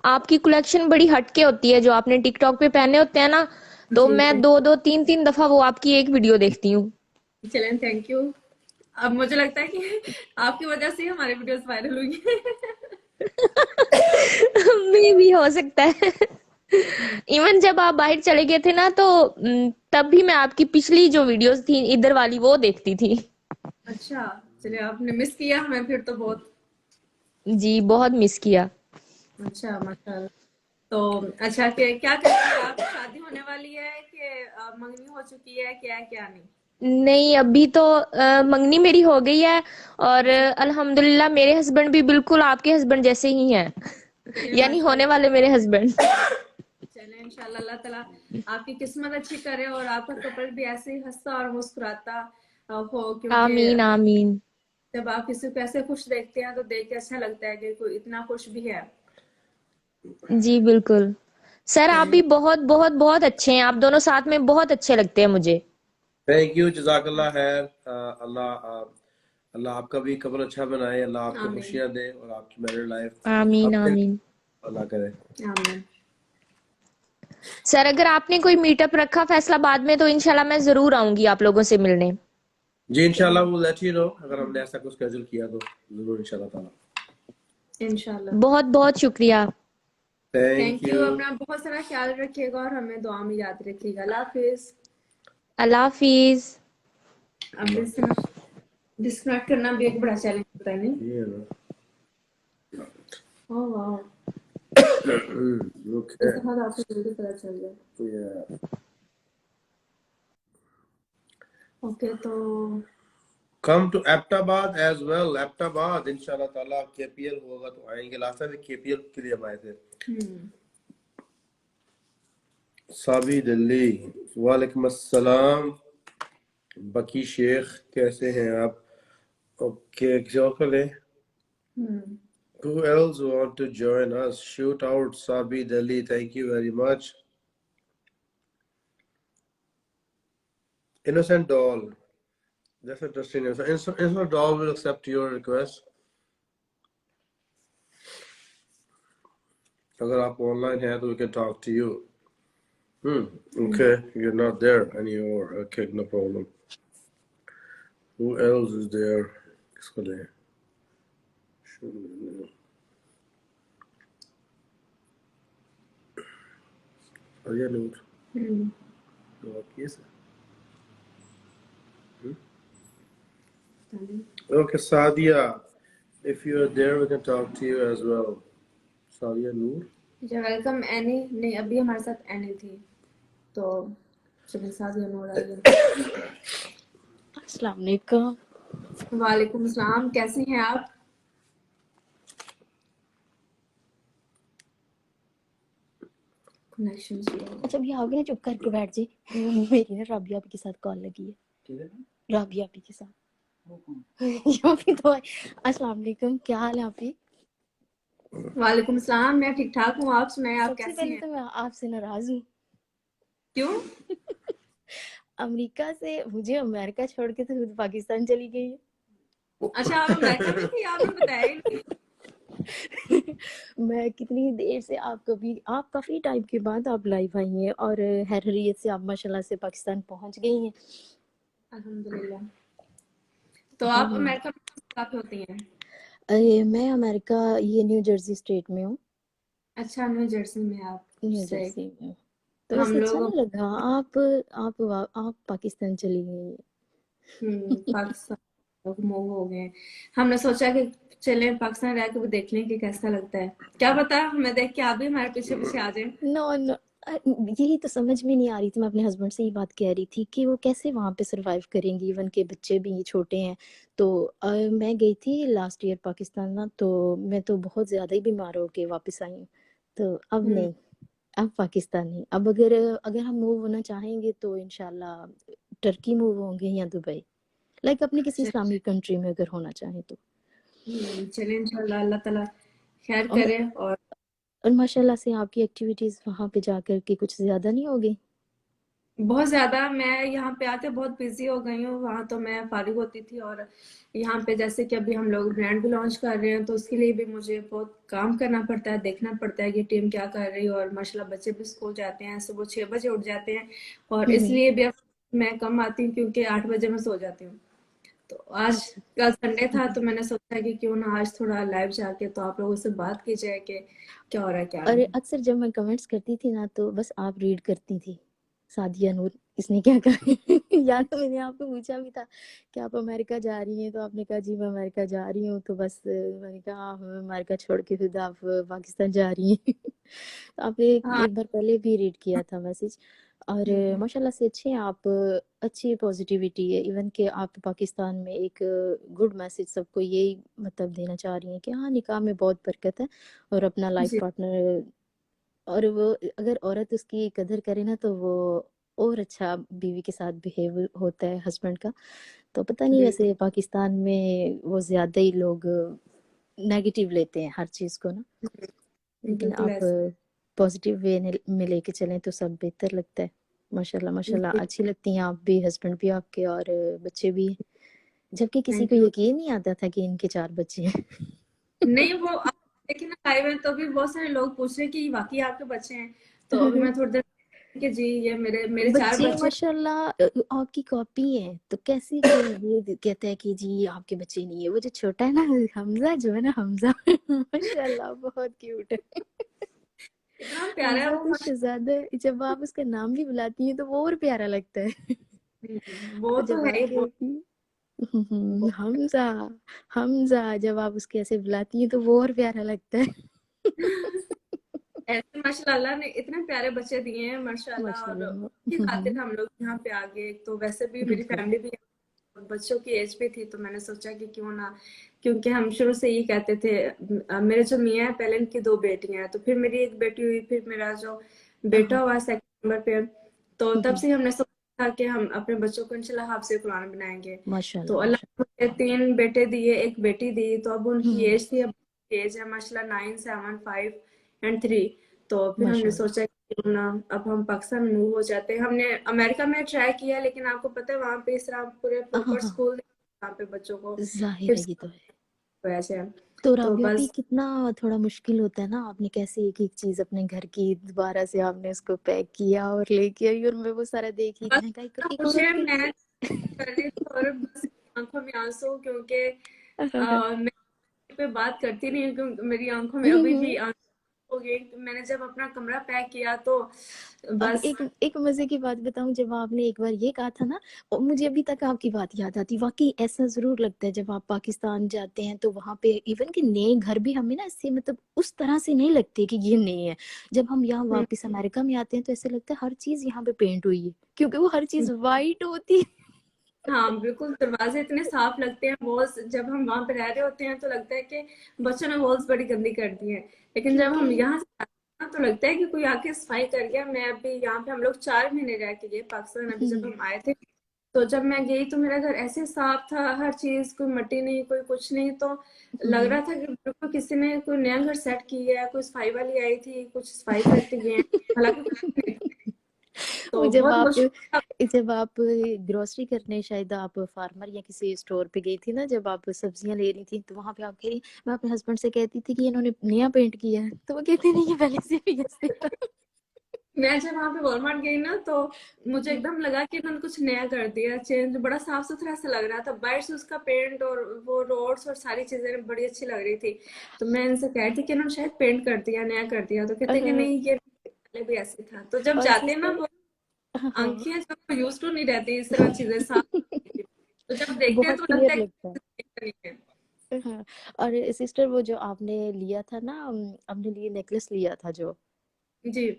आपकी कलेक्शन बड़ी हटके होती है, जो आपने टिकटॉक पे पहने होते हैं ना, तो जी मैं थैंक 2 2 3 3 दफा वो आपकी एक वीडियो देखती हूँ। चलें, थैंक यू। अब मुझे लगता है कि आपकी वजह से ही हमारी वीडियोस वायरल हुई हैं। मे भी हो सकता है। इवन जब आप बाहर चले गए थे ना, तो तब भी मैं आपकी पिछली जो वीडियोस थी इधर वाली वो देखती थी। अच्छा, चलिए आपने मिस किया हमें फिर तो बहुत। जी बहुत मिस किया। अच्छा माशाल्लाह। तो अच्छा, क्या कहते हैं आप, शादी होने वाली है कि मंगनी हो चुकी है, क्या है क्या नहीं? नहीं, अभी तो मंगनी मेरी हो गई है। और अच्छा, अल्हम्दुलिल्लाह मेरे हस्बैंड भी बिल्कुल आपके हस्बैंड जैसे ही हैं। चलिए यानी होने माशाल्लाह। वाले मेरे हस्बैंड। चलें इंशाल्लाह अल्लाह ताला आपकी किस्मत अच्छी करे और आपका कपल भी ऐसे ही हंसता और मुस्कुराता हो, क्योंकि आमीन आमीन। जब आप किसी को ऐसे खुश देखते हैं तो देख के अच्छा लगता है कि कोई इतना खुश भी है। जी बिल्कुल। सर आप चलें। भी बहुत बहुत बहुत अच्छे हैं, आप दोनों साथ में बहुत अच्छे लगते हैं मुझे। थैंक यू, जजाकल्ला खैर। अल्लाह अल्लाह आपका भी कब्र अच्छा बनाए, अल्लाह आपको आमीन खुशियां दे और आपकी मैरिड लाइफ आमीन अब आमीन। अल्लाह करे। आमीन। सर अगर आपने कोई मीटअप रखा फैसलाबाद में तो इंशाल्लाह मैं जरूर आऊंगी आप लोगों से मिलने। जी इंशाल्लाह वो लेट यू नो, अगर हमने ऐसा कुछ स्केड्यूल किया तो जरूर इंशाल्लाह ताला। इंशाल्लाह। बहुत बहुत शुक्रिया। Thank thank you, you. अपना बहुत सारा ख्याल रखिएगा और हमें दुआ में याद रखिएगा। अल्लाह हाफिज। अल्लाह हाफिज। अब डिस्कनेक्ट करना भी एक बड़ा चैलेंज होता है, नहीं? ये ना। ओह वाह, ओके। इस दफा तो आपको जल्दी पता चल गया। या ओके तो come to Abbottabad as well. Abbottabad इंशाल्लाह ताला केपीएल होगा तो आएंगे। लास्ट टाइम केपीएल के लिए हम आए थे। हम्म। साबी दिल्ली, वालेकुम अस्सलाम। बकी शेख कैसे हैं आप? ओके चौकले। Hmm. Who else want to join us? Shoot out Sabi Delhi. Thank you very much. Innocent doll. That's interesting. Innocent doll will accept your request. अगर आप online हैं तो we can talk to you. Okay, you're not there anymore. Okay, no problem. Who else is there? किसको लें? आर्या नूर। हम्म। तो आप ये से? चलिए। Okay, Sadia. If you are there, we can talk to you as well. Sadia Noor. अच्छा, welcome any. नहीं, अभी हमारे साथ एनी थी, तो चलिए साथ ही नूर आई है। अस्सलाम वालेकुम। वालेकुम सलाम, कैसी हैं आप? Connection slow. अच्छा अभी आओगे ना, चुप करके बैठ जी। मेरी ना राबिया आपी के साथ कॉल लगी है। राबिया आपी के साथ। यहाँ पे तो अस्सलाम वालेकुम, क्या हाल है आपी? वालेकुम सलाम, मैं ठीक ठाक हूँ, आप सुनाएं, आप सबसे कैसी पहले हैं? तो मैं आपसे नाराज हूँ। क्यों? अमेरिका से मुझे अमेरिका छोड़ के तो खुद पाकिस्तान चली गई है। अच्छा, आप अमेरिका में थी, आपने बताया ही नहीं। मैं कितनी देर से आप काफी टाइम के बाद आप लाइव आई हैं और हैरियत से आप माशाल्लाह से पाकिस्तान पहुंच गई हैं। अल्हम्दुलिल्लाह। तो आप हाँ अमेरिका में किस जगह पे होती हैं? मैं अमेरिका ये न्यू जर्सी स्टेट में हूँ। अच्छा, न्यू जर्सी में आप? न्यू सही। जर्सी में हूँ। तो हम वैसे अच्छा लोग नहीं लगा आप पाकिस्तान चली गई। पाकिस्तान लोग मूव हो गए। हमने सोचा कि चले पाकिस्तान रह के भी देख लें कि कैसा लगता है, क्या पता हमें देख के आप भी हमारे पीछे पीछे आ जाए। नो नो, यही तो समझ में नहीं आ रही थी। मैं अपने हस्बैंड से ये बात कह रही थी कि वो कैसे वहां पे सरवाइव करेंगी, इवन के बच्चे भी छोटे हैं। तो मैं गई थी लास्ट ईयर पाकिस्तान ना, तो मैं तो बहुत ज्यादा ही बीमार होके वापस आई हूँ। तो अब हम्म। नहीं, अब पाकिस्तान नहीं। अब अगर अगर हम मूव होना चाहेंगे तो इंशाल्लाह टर्की मूव होंगे या दुबई, लाइक अपनी किसी इस्लामिक कंट्री में अगर होना चाहे तो। चलिए इंशाल्लाह अल्लाह ताला खैर और करें। और माशाल्लाह से आपकी एक्टिविटीज वहां पे जाकर के कुछ ज्यादा नहीं होगी? बहुत ज्यादा मैं यहाँ पे आके बहुत बिजी हो गई हूँ। वहां तो मैं फारिग होती थी, और यहाँ पे जैसे कि अभी हम लोग ब्रांड भी लॉन्च कर रहे हैं, तो उसके लिए भी मुझे बहुत काम करना पड़ता है, देखना पड़ता है कि टीम क्या कर रही है। और माशाल्लाह बच्चे भी स्कूल जाते हैं, सुबह 6 बजे उठ जाते हैं, और हम्म। इसलिए भी अब मैं कम आती हूँ क्योंकि 8 बजे मैं सो जाती हूँ। तो आज अच्छा। कल संडे था, हम्म। तो मैंने सोचा कि क्यों ना आज थोड़ा लाइव जाके तो आप लोगों से बात की जाए कि क्या हो रहा है क्या और नहीं। अक्सर जब मैं कमेंट्स करती थी ना तो बस आप रीड करती थी, सादिया नूर इसने क्या कहा। या तो मैंने आपको पूछा भी था कि आप अमेरिका जा रही हैं, तो आपने कहा जी मैं अमेरिका जा रही हूँ, तो बस मैंने कहा हाँ, मैं अमेरिका छोड़ के फिर आप पाकिस्तान जा रही हैं। तो आपने हाँ। एक बार पहले भी रीड किया था मैसेज। और हम्म। माशाल्लाह से अच्छे हैं आप, अच्छी पॉजिटिविटी है। इवन कि आप पाकिस्तान में एक गुड मैसेज सबको यही मतलब देना चाह रही हैं कि हाँ निकाह में बहुत बरकत है, और अपना लाइफ जी। पार्टनर, और वो अगर औरत उसकी कदर करे ना तो वो और अच्छा बीवी के साथ बिहेव होता है हस्बैंड का। तो पता नहीं बिल्कुल। वैसे पाकिस्तान में वो ज्यादा ही लोग नेगेटिव लेते हैं हर चीज को ना, लेकिन बिल्कुल आप ऐसे। पॉजिटिव वे में लेके चलें तो सब बेहतर लगता है। माशाल्लाह माशाल्लाह जी। अच्छी लगती हैं आप भी, हस्बैंड भी आपके, और बच्चे भी। जबकि किसी थैंक को यू। यकीन नहीं आता था कि इनके 4 बच्चे हैं। नहीं, वो आप देखिए ना लाइव है, तो भी बहुत सारे लोग पूछ रहे हैं कि वाकई आपके बच्चे हैं। तो अभी मैं थोड़ी देर कि जी ये मेरे मेरे चार बच्चे बच्चे। माशाल्लाह आपकी कॉपी है, तो कैसे कोई ये कहता है कि जी आपके बच्चे नहीं है? वो जो छोटा है ना, हमजा जो है ना, हमजा माशाल्लाह बहुत क्यूट है। इतना प्यारा है हमजा वो तो शहजादा है, जब आप उसका नाम भी बुलाती हैं तो वो और प्यारा लगता है। वो और तो जब है आप ही वो। कहती हमजा, हमजा, जब आप उसके ऐसे बुलाती हैं तो वो और प्यारा लगता है। ऐसे माशाल्लाह अल्लाह ने इतने प्यारे बच्चे दिए हैं माशाल्लाह। और माशाल्लाह। की खातिर हम लोग यहाँ पे आ गए। तो वैसे भी मेरी बिल्कुल। फैमिली भी बच्चों की एज पे थी, तो मैंने सोचा कि क्यों ना, क्योंकि हम शुरू से ये कहते थे। मेरे जो मियाँ है पहले इनकी 2 बेटियां हैं, तो फिर मेरी एक बेटी हुई, फिर मेरा जो बेटा हाँ। हुआ सेकंड नंबर पे। तो तब से हमने सोचा था कि हम अपने बच्चों को इंशाल्लाह हाफिज़ कुरान बनाएंगे। तो माशाल्लाह अल्लाह माशाल्लाह। ने 3 बेटे दिए, एक बेटी दी। तो अब उनकी हम्म। एज थी, अब एज है माशाल्लाह 9, 7, 5 एंड 3। तो फिर हमने माशाल्लाह। सोचा कि क्यों ना अब हम पाकिस्तान मूव हो जाते हैं। हमने अमेरिका में ट्राई किया, लेकिन आपको पता है वहां पे इस तरह पूरे हाँ प्रॉपर हाँ, स्कूल वहाँ पे बच्चों को जाहिर है हिफ्स ये तो है। वैसे है। तो तो राबिया भी बस कितना थोड़ा मुश्किल होता है ना, आपने कैसे एक एक चीज अपने घर की दोबारा से आपने उसको पैक किया और लेके आई, और मैं वो सारा देख रही थी, बस मैंने कहा एक मुझे औरत के मैं लिए। कर रही थी, और बस आंखों में आंसू, क्योंकि मैं पे बात करती नहीं हूँ, क्योंकि मेरी आंखों में अभी भी आंसू हो गए। मैंने जब अपना कमरा पैक किया तो अब बस। एक एक मजे की बात बताऊं, जब आपने एक बार ये कहा था ना, और मुझे अभी तक आपकी बात याद आती, वाकई ऐसा जरूर लगता है जब आप पाकिस्तान जाते हैं तो वहां पे इवन कि नए घर भी हमें ना ऐसे मतलब उस तरह से नहीं लगते कि ये नए हैं। जब हम यहाँ हम्म, वापस अमेरिका में आते हैं तो ऐसे लगता है हर चीज यहाँ पे पेंट हुई है, क्योंकि वो हर चीज वाइट होती है। हाँ बिल्कुल, दरवाजे इतने साफ लगते हैं। वॉल्स जब हम वहां पे रह रहे होते हैं तो लगता है कि बच्चों ने वॉल्स बड़ी गंदी कर दी हैं, लेकिन जब क्योंकि हम यहाँ से आते हैं ना, तो लगता है कि कोई आके सफाई कर गया। मैं अभी यहाँ पे हम लोग 4 महीने रह के गए पाकिस्तान, अभी जब हम आए थे। तो जब मैं गई तो मेरा घर ऐसे साफ था, हर चीज, कोई मट्टी नहीं, कोई कुछ नहीं। तो लग रहा था कि बिल्कुल किसी ने कोई नया घर सेट किया है, कोई सफाई वाली आई थी, कुछ सफाई करके गए हैं। हालांकि कुछ नहीं था। वो तो बहुत मुश्किल। जब आप ग्रोसरी करने, शायद आप फार्मर या किसी स्टोर पे गई थी ना, जब आप सब्जियां ले रही थी, तो वहां पे आप कह रही, मैं अपने हस्बैंड से कहती थी कि इन्होंने नया पेंट किया है, तो वो कहते नहीं ये पहले से भी ऐसे था। मैं जब वहां पे वॉलमार्ट गई ना, तो मुझे एकदम लगा कि इन्होंने कुछ नया कर दिया, चेंज, बड़ा साफ सुथरा सा लग रहा था बाहर से उसका पेंट, और वो रोड्स और सारी चीजें बड़ी अच्छी लग रही थी। तो मैं इनसे कह रही थी कि इन्होंने शायद पेंट कर दिया, नया कर दिया। तो कहते कि नहीं, ये पहले भी ऐसे था। तो जब और जाते हैं ना सिस्टर, वो हाँ आंखें जो यूज टू नहीं रहती इस तरह चीजें साफ, तो जब देखते हैं बहुत तो लगता क्लियर है लगता है। कि नहीं है। हाँ। और सिस्टर वो जो आपने लिया था ना, अपने लिए नेकलेस लिया था जो, जी।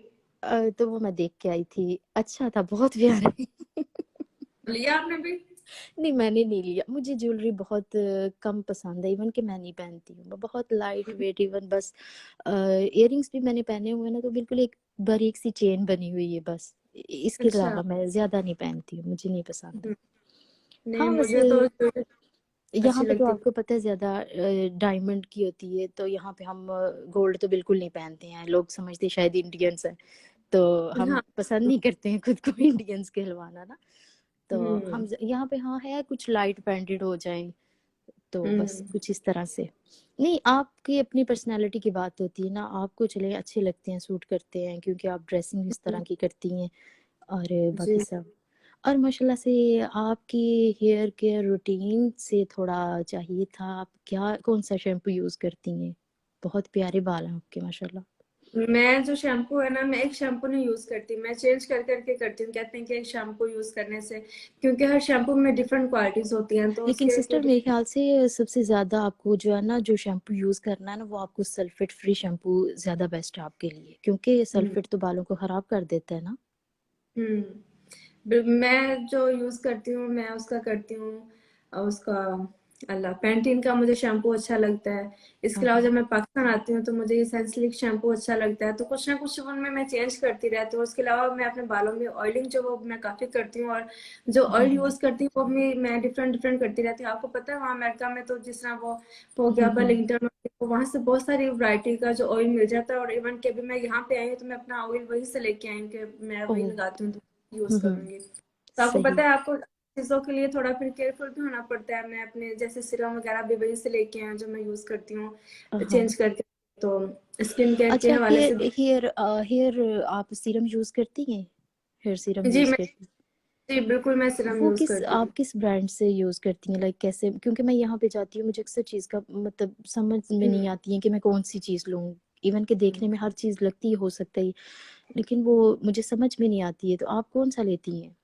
तो वो मैं देख के आई थी, अच्छा था, बहुत प्यारा। लिया आपने भी? नहीं मैंने नहीं लिया, मुझे ज्वेलरी बहुत कम पसंद है, इवन कि मैं नहीं पहनती हूँ, मैं बहुत लाइट वेट, इवन बस इयररिंग्स भी मैंने पहने हुए ना तो बिल्कुल एक बारीक सी चेन बनी हुई है बस, इसके अच्छा। अलावा मैं ज्यादा नहीं पहनती हूँ, मुझे नहीं पसंद है। नहीं, हाँ मुझे वैसे तो यहाँ अच्छी पे तो लगती है। आपको पता है ज्यादा डायमंड की होती है, तो यहाँ पे हम गोल्ड तो बिल्कुल नहीं पहनते हैं, लोग समझते हैं शायद इंडियंस है, तो हम हाँ। पसंद नहीं करते हैं खुद को इंडियंस कहलवाना ना। तो हम्म। हम यहाँ पे हाँ है कुछ लाइट बैंडेड हो जाए, तो बस हम्म। कुछ इस तरह से। नहीं, आपकी अपनी पर्सनालिटी की बात होती है ना, आपको चले अच्छे लगते हैं, सूट करते हैं, क्योंकि आप ड्रेसिंग इस तरह की करती हैं और बाकी जी। सब। और माशाल्लाह से आपकी हेयर केयर रूटीन से थोड़ा चाहिए था, आप क्या कौन सा शैम्पू यूज करती हैं? बहुत प्यारे बाल हैं आपके माशाल्लाह। मैं जो शैम्पू है ना, मैं एक शैम्पू नहीं यूज करती, मैं चेंज कर करके करती हूँ। कहते हैं कि एक शैम्पू यूज करने से, क्योंकि हर शैम्पू में डिफरेंट क्वालिटीज होती हैं, तो लेकिन उसके सिस्टर मेरे ख्याल से सबसे ज्यादा आपको जो है ना, जो शैम्पू यूज करना है ना, वो आपको सल्फेट फ्री शैम्पू ज्यादा बेस्ट है आपके लिए, क्योंकि हम्म। सल्फेट तो बालों को खराब कर देता है ना। मैं जो यूज करती हूँ, मैं उसका करती हूँ उसका अल्लाह पैंटीन का मुझे शैम्पू अच्छा लगता है। इसके अलावा हाँ जब मैं पाकिस्तान आती हूँ तो मुझे ये सनसिल्क शैम्पू अच्छा लगता है। तो कुछ ना कुछ उनमें मैं चेंज करती रहती हूँ। उसके अलावा मैं अपने बालों में ऑयलिंग जो वो मैं काफी करती हूँ, और जो ऑयल यूज करती हूँ वो भी मैं डिफरेंट डिफरेंट करती रहती हूँ। आपको पता है वहाँ अमेरिका में तो जिस तरह वो हो गया बर्लिंगटन, वहां से बहुत सारी वैरायटी का जो ऑयल मिल जाता है। और इवन के अभी मैं यहाँ पे आई हूँ तो मैं अपना ऑयल वहीं से लेके आई हूँ कि मैं वही ओह। लगाती हूँ, तो यूज करूंगी। तो आपको सही। पता है, आपको चीजों के लिए थोड़ा फिर केयरफुल भी होना पड़ता है। मैं अपने जैसे सीरम वगैरह भी वहीं से लेके आई हूँ जो मैं यूज करती हूँ हाँ। चेंज करके। तो स्किन केयर के अच्छा, हवाले हेयर से हेयर हेयर आप सीरम यूज करती हैं? हेयर सीरम जी यूज मैं करती? जी बिल्कुल मैं सीरम वो यूज किस करती हूँ। आप किस ब्रांड से यूज करती हैं, लाइक कैसे? क्योंकि मैं यहाँ पे जाती हूँ, मुझे अक्सर चीज का मतलब समझ में नहीं आती है कि मैं कौन सी चीज लूँ। इवन के देखने में हर चीज लगती हो सकता है, लेकिन वो मुझे समझ में नहीं आती है, तो आप कौन सा लेती हैं?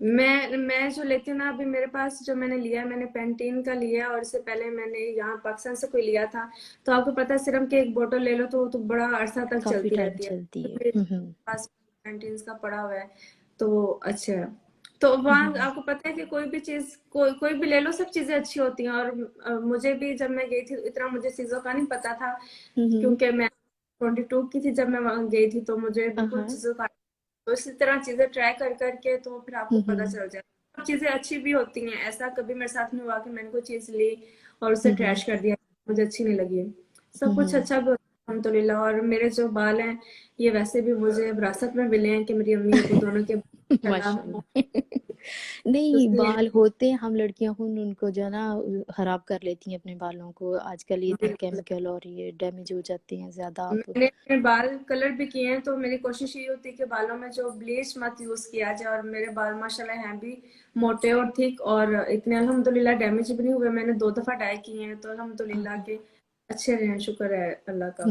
मैं जो लेती हूँ ना, अभी मेरे पास जो मैंने लिया है, मैंने पेंटीन का लिया है, और इससे पहले मैंने यहाँ पाकिस्तान से कोई लिया था। तो आपको पता है सीरम की एक बोतल ले लो तो वो तो बड़ा अरसा तक काफी चलती टाइम रहती है। चलती तो है। मेरे पास पेंटीन का पड़ा हुआ है, तो वो अच्छा है। तो वहाँ हम्म आपको पता है कि कोई भी चीज कोई भी ले लो, सब चीजें अच्छी होती हैं। और मुझे भी जब मैं गई थी इतना मुझे चीजों का नहीं पता था, हम्म। क्योंकि मैं 22 की थी जब मैं वहां गई थी, तो मुझे बिल्कुल हाँ। चीजों का। तो इसी तरह चीजें ट्राई कर करके तो फिर आपको पता हम्म चल जाए। सब चीजें अच्छी भी होती हैं, ऐसा कभी मेरे साथ नहीं हुआ कि मैंने कोई चीज ली और उसे हम्म ट्रैश कर दिया, मुझे अच्छी नहीं लगी। सब कुछ हम्म। अच्छा भी होता है अल्हम्दुलिल्लाह। और मेरे जो बाल हैं ये वैसे भी मुझे विरासत में मिले हैं कि मेरी अम्मी अबू दोनों के माशाल्लाह। तो नहीं, इसलिए बाल होते हैं, हम लड़कियां हूँ उनको जो है ना खराब कर लेती हैं अपने बालों को, आजकल ये इतने केमिकल और ये डैमेज हो जाते हैं ज्यादा आप। मैंने अपने बाल कलर भी किए हैं, तो मेरी कोशिश ये होती है कि बालों में जो ब्लीच मत यूज किया जाए। और मेरे बाल माशाल्लाह हैं भी मोटे और थिक, और इतने अल्हम्दुलिल्लाह डैमेज भी नहीं हुए। मैंने 2 दफा डाई किए हैं, तो अल्हम्दुलिल्लाह के अच्छे रहे हैं, शुक्र है अल्लाह का।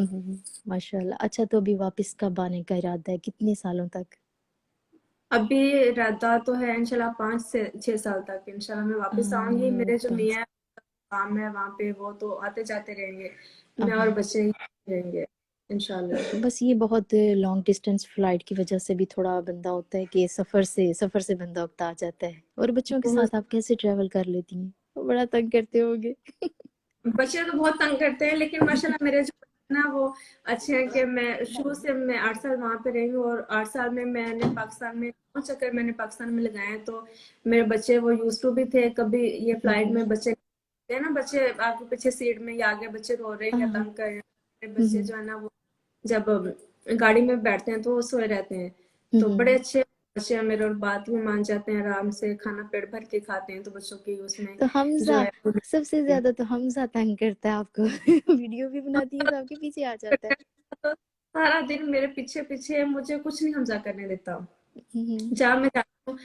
माशाल्लाह। अच्छा, तो अभी वापस कब आने का इरादा है, कितने सालों तक? अभी इरादा तो है इंशाल्लाह 5 से 6 साल तक इंशाल्लाह मैं वापस आऊंगी। मेरे जो पाँच। मियाँ काम है वहां पे वो तो आते जाते रहेंगे, मैं और हाँ, बच्चे ही रहेंगे इंशाल्लाह। बस ये बहुत लॉन्ग डिस्टेंस फ्लाइट की वजह से भी थोड़ा बंदा होता है कि सफर से बंदा उकता जाता है। और बच्चों के बहुत साथ आप कैसे ट्रेवल कर लेती हैं? वो बड़ा तंग करते होंगे। बच्चे तो बहुत तंग करते हैं, लेकिन माशाल्लाह मेरे जो ना वो अच्छे हैं कि मैं शुरू से मैं 8 साल वहां पे रही हूँ, और 8 साल में मैंने पाकिस्तान में 9 चक्कर मैंने पाकिस्तान में लगाए हैं। तो मेरे बच्चे वो यूज टू भी थे। कभी ये फ्लाइट में बच्चे है ना, बच्चे आपके पीछे सीट में या आगे बच्चे रो रहे हैं या हाँ। तंग कर रहे हैं, मेरे बच्चे जो है ना वो जब गाड़ी में बैठते हैं तो वो सोए रहते हैं। तो बड़े अच्छे बच्चे हैं मेरे, और बात भी मान जाते हैं, आराम से खाना पेट भर के खाते हैं। तो बच्चों की उसमें तो जो हमजा, है सबसे ज्यादा तो हमजा तंग करता है आपको। वीडियो भी बनाती है तो आपके पीछे आ जाता है। तो सारा दिन मेरे पीछे पीछे मुझे कुछ नहीं हमजा करने देता। हम्म जहाँ मैं जाती हूँ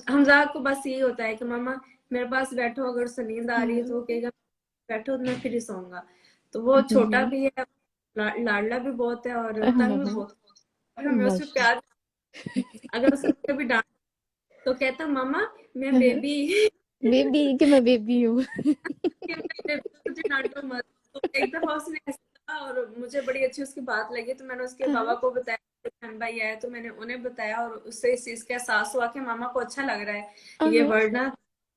हमजा को बस यही होता है कि मामा मेरे पास बैठो, अगर उसे नींद आ रही है तो वो कहेगा बैठो तो मैं फिर ही सोऊंगा। तो वो छोटा हम्म। भी है, लाडला भी बहुत है और तंग भी हाँ। बहुत। और हमें उसमें माशा। प्यार, अगर उसे कभी डांट तो कहता मामा मैं बेबी बेबी कि मैं बेबी हूँ। कि मैं बेबी, मुझे डांटो मत। तो एक दफा उसने ऐसा कहा और मुझे बड़ी अच्छी उसकी बात लगी, तो मैंने उसके बाबा को बताया, बहन भाई आया तो मैंने उन्हें बताया, और उससे इस चीज का एहसास हुआ कि मामा को अच्छा लग रहा है ये वर्ड ना।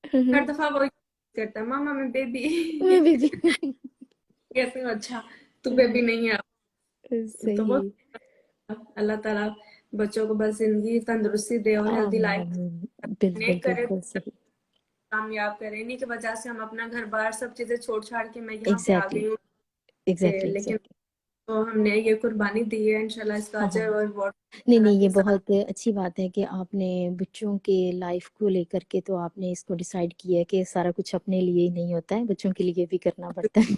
हर दफा वो करता है मामा मैं मैं बेबी बेबी। कहती हूँ अच्छा तू बेबी नहीं है। तो सही। वो अल्लाह ताला बच्चों को बस जिंदगी तंदुरुस्ती दे और हेल्दी लाइफ आमीन। बिल्कुल करे। बिल्कुल सही। कामयाब करे। इन्हीं की वजह से हम अपना घर बार सब चीजें छोड़ छाड़ के मैं यहाँ पे आ एग्जैक्टली गई हूँ। एग्जैक्टली लेकिन एग्जैक्टली। तो हमने ये कुर्बानी दी है, इंशाल्लाह इसका हाँ हाँ। अजर और रिवॉर्ड नहीं अल्लाह नहीं, ये के साथ। बहुत अच्छी बात है कि आपने बच्चों के लाइफ को लेकर के तो आपने इसको डिसाइड किया है कि सारा कुछ अपने लिए ही नहीं होता है, बच्चों के लिए भी करना पड़ता है।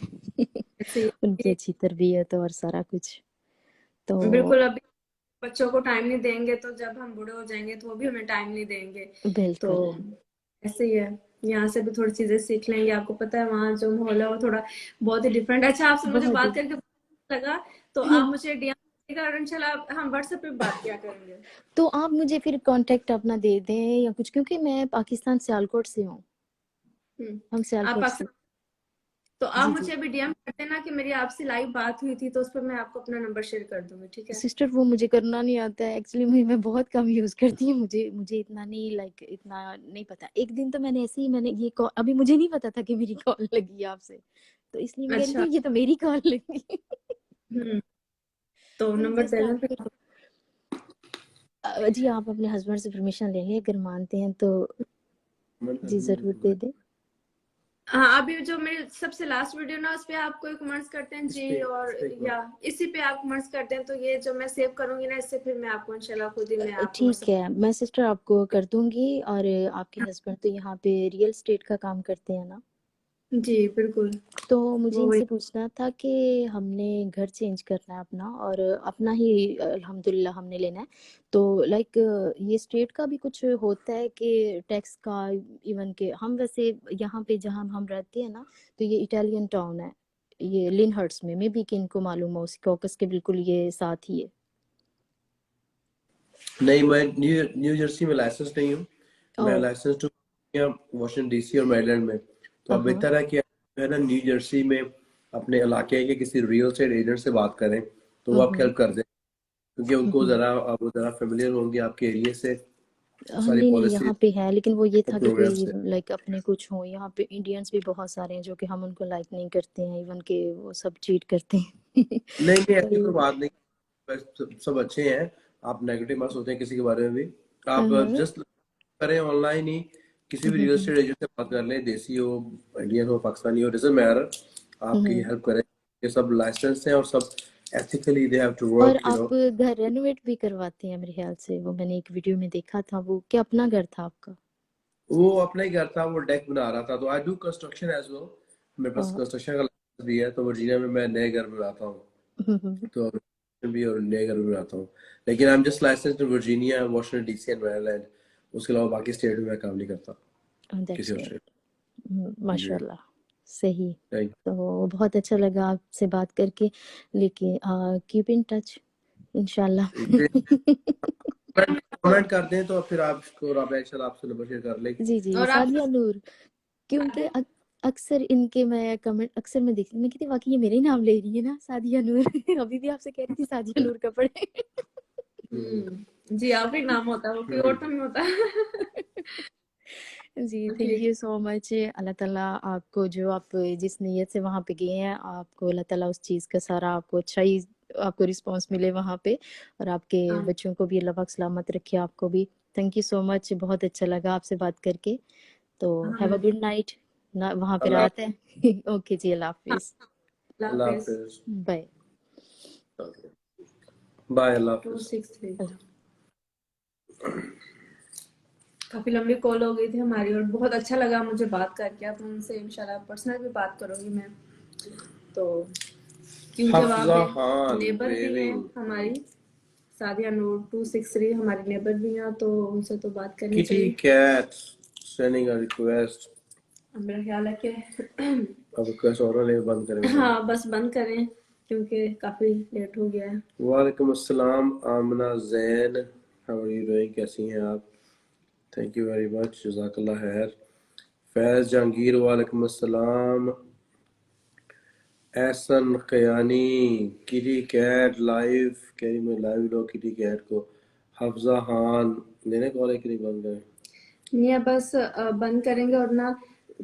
ऐसे उनकी ही- अच्छी तरबियत और सारा कुछ। तो बिल्कुल, अभी बच्चों को टाइम नहीं देंगे तो जब हम बूढ़े हो जाएंगे तो वो भी हमें टाइम नहीं देंगे। तो बिल्कुल। ऐसे ही है, यहाँ से भी थोड़ी चीजें सीख लेंगे। आपको पता है वहाँ जो माहौल है वो थोड़ा बहुत ही डिफरेंट। अच्छा, आपसे मुझे बहुत बात ही। करके बहुत अच्छा लगा। तो आप मुझे डीएम करिएगा और इंशाल्लाह हम व्हाट्सएप पे बात किया करेंगे। तो आप मुझे फिर कांटेक्ट अपना दे दें या कुछ, क्योंकि मैं पाकिस्तान सियालकोट से हूँ। हम आप सियालकोट से। अक्सर, तो आप जी जी। मुझे अभी डीएम कर देना कि मेरी आपसे लाइव बात हुई थी, तो उस पर मैं आपको अपना नंबर शेयर कर दूंगी, ठीक है? सिस्टर वो मुझे करना नहीं आता है एक्चुअली, मैं बहुत कम यूज करती हूँ, मुझे मुझे इतना नहीं, लाइक इतना नहीं पता। एक दिन तो मैंने ऐसे ही, मैंने ये कॉल, अभी मुझे नहीं पता था कि मेरी कॉल लगी है आपसे, तो इसलिए मैं कह रही अच्छा। थी ये तो मेरी कॉल लगी। हम्म तो तो नंबर जस्ट दे दें आप फिर। फिर जी आप अपने हस्बैंड से परमिशन ले लें, अगर मानते हैं तो जी जरूर दे दें। हाँ, अभी जो मेरी सबसे लास्ट वीडियो ना उस पे आप कोई कमेंट्स करते हैं इस जी, पे और इस पे या इसी पे आप कमेंट्स करते हैं, तो ये जो मैं सेव करूंगी ना, इससे फिर मैं आपको इंशाल्लाह खुद ही मैं आपको ठीक व्हाट्सएप। है, मैं सिस्टर आपको कर दूंगी। और आपके हस्बैंड तो यहाँ पे रियल एस्टेट का काम करते हैं ना? जी बिल्कुल। तो मुझे वो वही। इनसे पूछना था कि हमने घर चेंज करना है अपना, और अपना ही अल्हम्दुलिल्लाह हमने लेना है। तो लाइक ये स्टेट का भी कुछ होता है कि टैक्स का, इवन के हम वैसे यहाँ पे जहाँ हम रहते हैं ना, तो ये इटालियन टाउन है, ये लिनहर्ट्स में, मे बी कि इनको मालूम हो, कॉकस के बिल्कुल ये साथ ही है। नहीं, मैं न्यू जर्सी में लाइसेंस नहीं हूँ। मैं ओ लाइसेंस टू वॉशिंगटन डीसी और मेरीलैंड में। तो अब हाँ। बेहतर है कि आप जो है ना न्यू जर्सी में अपने इलाके के किसी रियल एस्टेट एजेंट से बात करें, तो वो आपकी हम्म हेल्प कर दें, क्योंकि उनको हम्म। जरा वो जरा फेमिलियर होंगे आपके एरिया से, सारी नहीं नहीं, पॉलिसी यहाँ पे है, लेकिन वो ये था कि प्रोग्राम कोई से। लाइक अपने कुछ हो, यहाँ पे इंडियंस भी बहुत सारे हैं जो कि हम उनको लाइक नहीं करते हैं, इवन के वो सब चीट करते हैं। नहीं नहीं, ऐसी तो कोई बात नहीं। बस सब अच्छे हैं। आप नेगेटिव मत सोचें किसी के बारे में भी। आप हाँ। जस्ट करें ऑनलाइन ही, किसी भी रियल एस्टेट एजेंट से बात कर लें, देसी हो, इंडियन हो, पाकिस्तानी हो, डजंट मैटर। आपकी हम्म। हेल्प करें। ये सब लाइसेंस हैं और सब एथिकली दे हैव टू और वर्क, आप घर रेनोवेट भी करवाते हैं मेरे ख्याल से, वो मैंने एक वीडियो में देखा था, वो क्या अपना घर था आपका? वो अपना ही घर था, वो डेक बना रहा था। तो I do construction as well. मेरे पास और कंस्ट्रक्शन का लाइसेंस भी है। तो वर्जीनिया में मैं नए घर बनाता हूँ, तो भी और नए घर बनाता हूँ। लेकिन I am just licensed in Virginia, Washington DC and Maryland. उसके अलावा बाकी स्टेट में मैं काम नहीं करता दैट्स किसी और ग्रेट। स्टेट। जी, माशाल्लाह। सही। थैंक तो बहुत अच्छा लगा आपसे बात करके, लेकिन कीप इन टच यू। इंशाल्लाह। कमेंट कर दें तो फिर आपको राबा इंशाल्लाह आपसे नंबर शेयर कर लेगी। जी जी, और आप सादिया नूर, क्योंकि अक्सर इनके मैं कमेंट अक्सर मैं देखती हूँ, मैं कहती वाकई ये मेरे ही नाम ले रही है ना, सादिया नूर। अभी भी आपसे कह रही थी सादिया नूर कपड़े। जी, आप ही नाम होता है, वो कोई और तो नहीं होता। जी थैंक ठीक। You so much. अल्लाह ताला आपको, जो आप जिस नीयत से वहाँ पे गए हैं, आपको अल्लाह ताला उस चीज़ का सारा आपको अच्छा ही आपको रिस्पांस मिले वहाँ पे, और आपके हाँ बच्चों को भी अल्लाह पाक सलामत रखे, आपको भी। थैंक यू सो मच, बहुत अच्छा लगा आपसे बात करके। तो हैव अ हाँ गुड नाइट ना, वहाँ पे अल्लाह रात है। ओके जी, अल्लाह हाँ, हाफिज। अल्लाह अल्लाह हाफिज। हाफिज। बाय। बाय, अल्लाह टू हाफिज। सिक्स थ्री काफी लंबी कॉल हो गई थी हमारी, और बहुत अच्छा लगा मुझे बात करके। अब उनसे इंशाल्लाह पर्सनल भी बात करूंगी मैं, तो क्योंकि अब आप हफ्जा खान नेबर भी हैं वेविंग हमारी। सादिया नूर 263 हमारी नेबर भी हैं, तो उनसे तो बात करनी किटी चाहिए। Cat sending a request. अब मेरा ख्याल है कि अब रिक्वेस्ट और नहीं बंद करें बताएं। हाँ बस बंद करें, क्योंकि काफी लेट हो गया है। वालेकुम अस्सलाम Amna Jain, how are you doing, कैसी हैं आप? थैंक यू वेरी मच, जज़ाकल्लाह खैर। फैज जहांगीर वालेकुम अस्सलाम। एहसन खयानी, किटी कैट लाइव, कह रही मैं लाइव लो किटी कैट को। हफ्जा खान, मैंने कॉल है कि नहीं बंद करें? नहीं, अब बस बंद करेंगे। और ना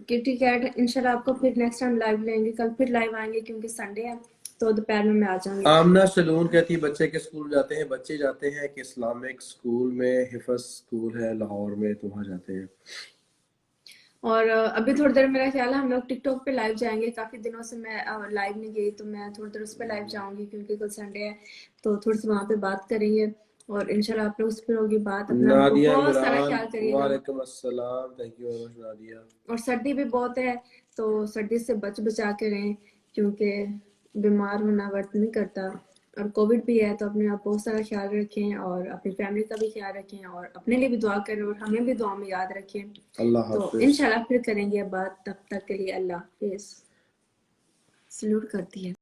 किटी कैट इंशाल्लाह आपको फिर नेक्स्ट टाइम लाइव लेंगे, कल फिर लाइव आएंगे क्योंकि संडे है, तो दोपहर में मैं आ जाऊंगी। आमना सलून कहती है बच्चे के स्कूल जाते हैं, बच्चे जाते हैं कि इस्लामिक स्कूल में, हिफज स्कूल है लाहौर में, तो वहाँ जाते हैं। और अभी थोड़ी देर मेरा ख्याल है हम लोग टिकटॉक पे लाइव जाएंगे। काफी दिनों से मैं लाइव नहीं गई, तो मैं थोड़ी देर उस पर लाइव जाऊंगी क्योंकि कल संडे है। तो थोड़ी सी वहां पे बात करेंगे और इंशाल्लाह आप लोग उस पर होगी बात। अपना नादिया बहुत सारा इमरान, ख्याल करिएगा। वालेकुम अस्सलाम, thank you very much Nadia. और सर्दी भी बहुत है, तो सर्दी से बचा के रहें क्योंकि बीमार होना वर्त नहीं करता। और कोविड भी है, तो अपने आप बहुत सारा ख्याल रखें और अपनी फैमिली का भी ख्याल रखें और अपने लिए भी दुआ करें और हमें भी दुआ में याद रखें। अल्लाह तो हाफिज। इंशाल्लाह फिर करेंगे बात, तब तक के लिए अल्लाह हाफिज। सल्यूट करती है।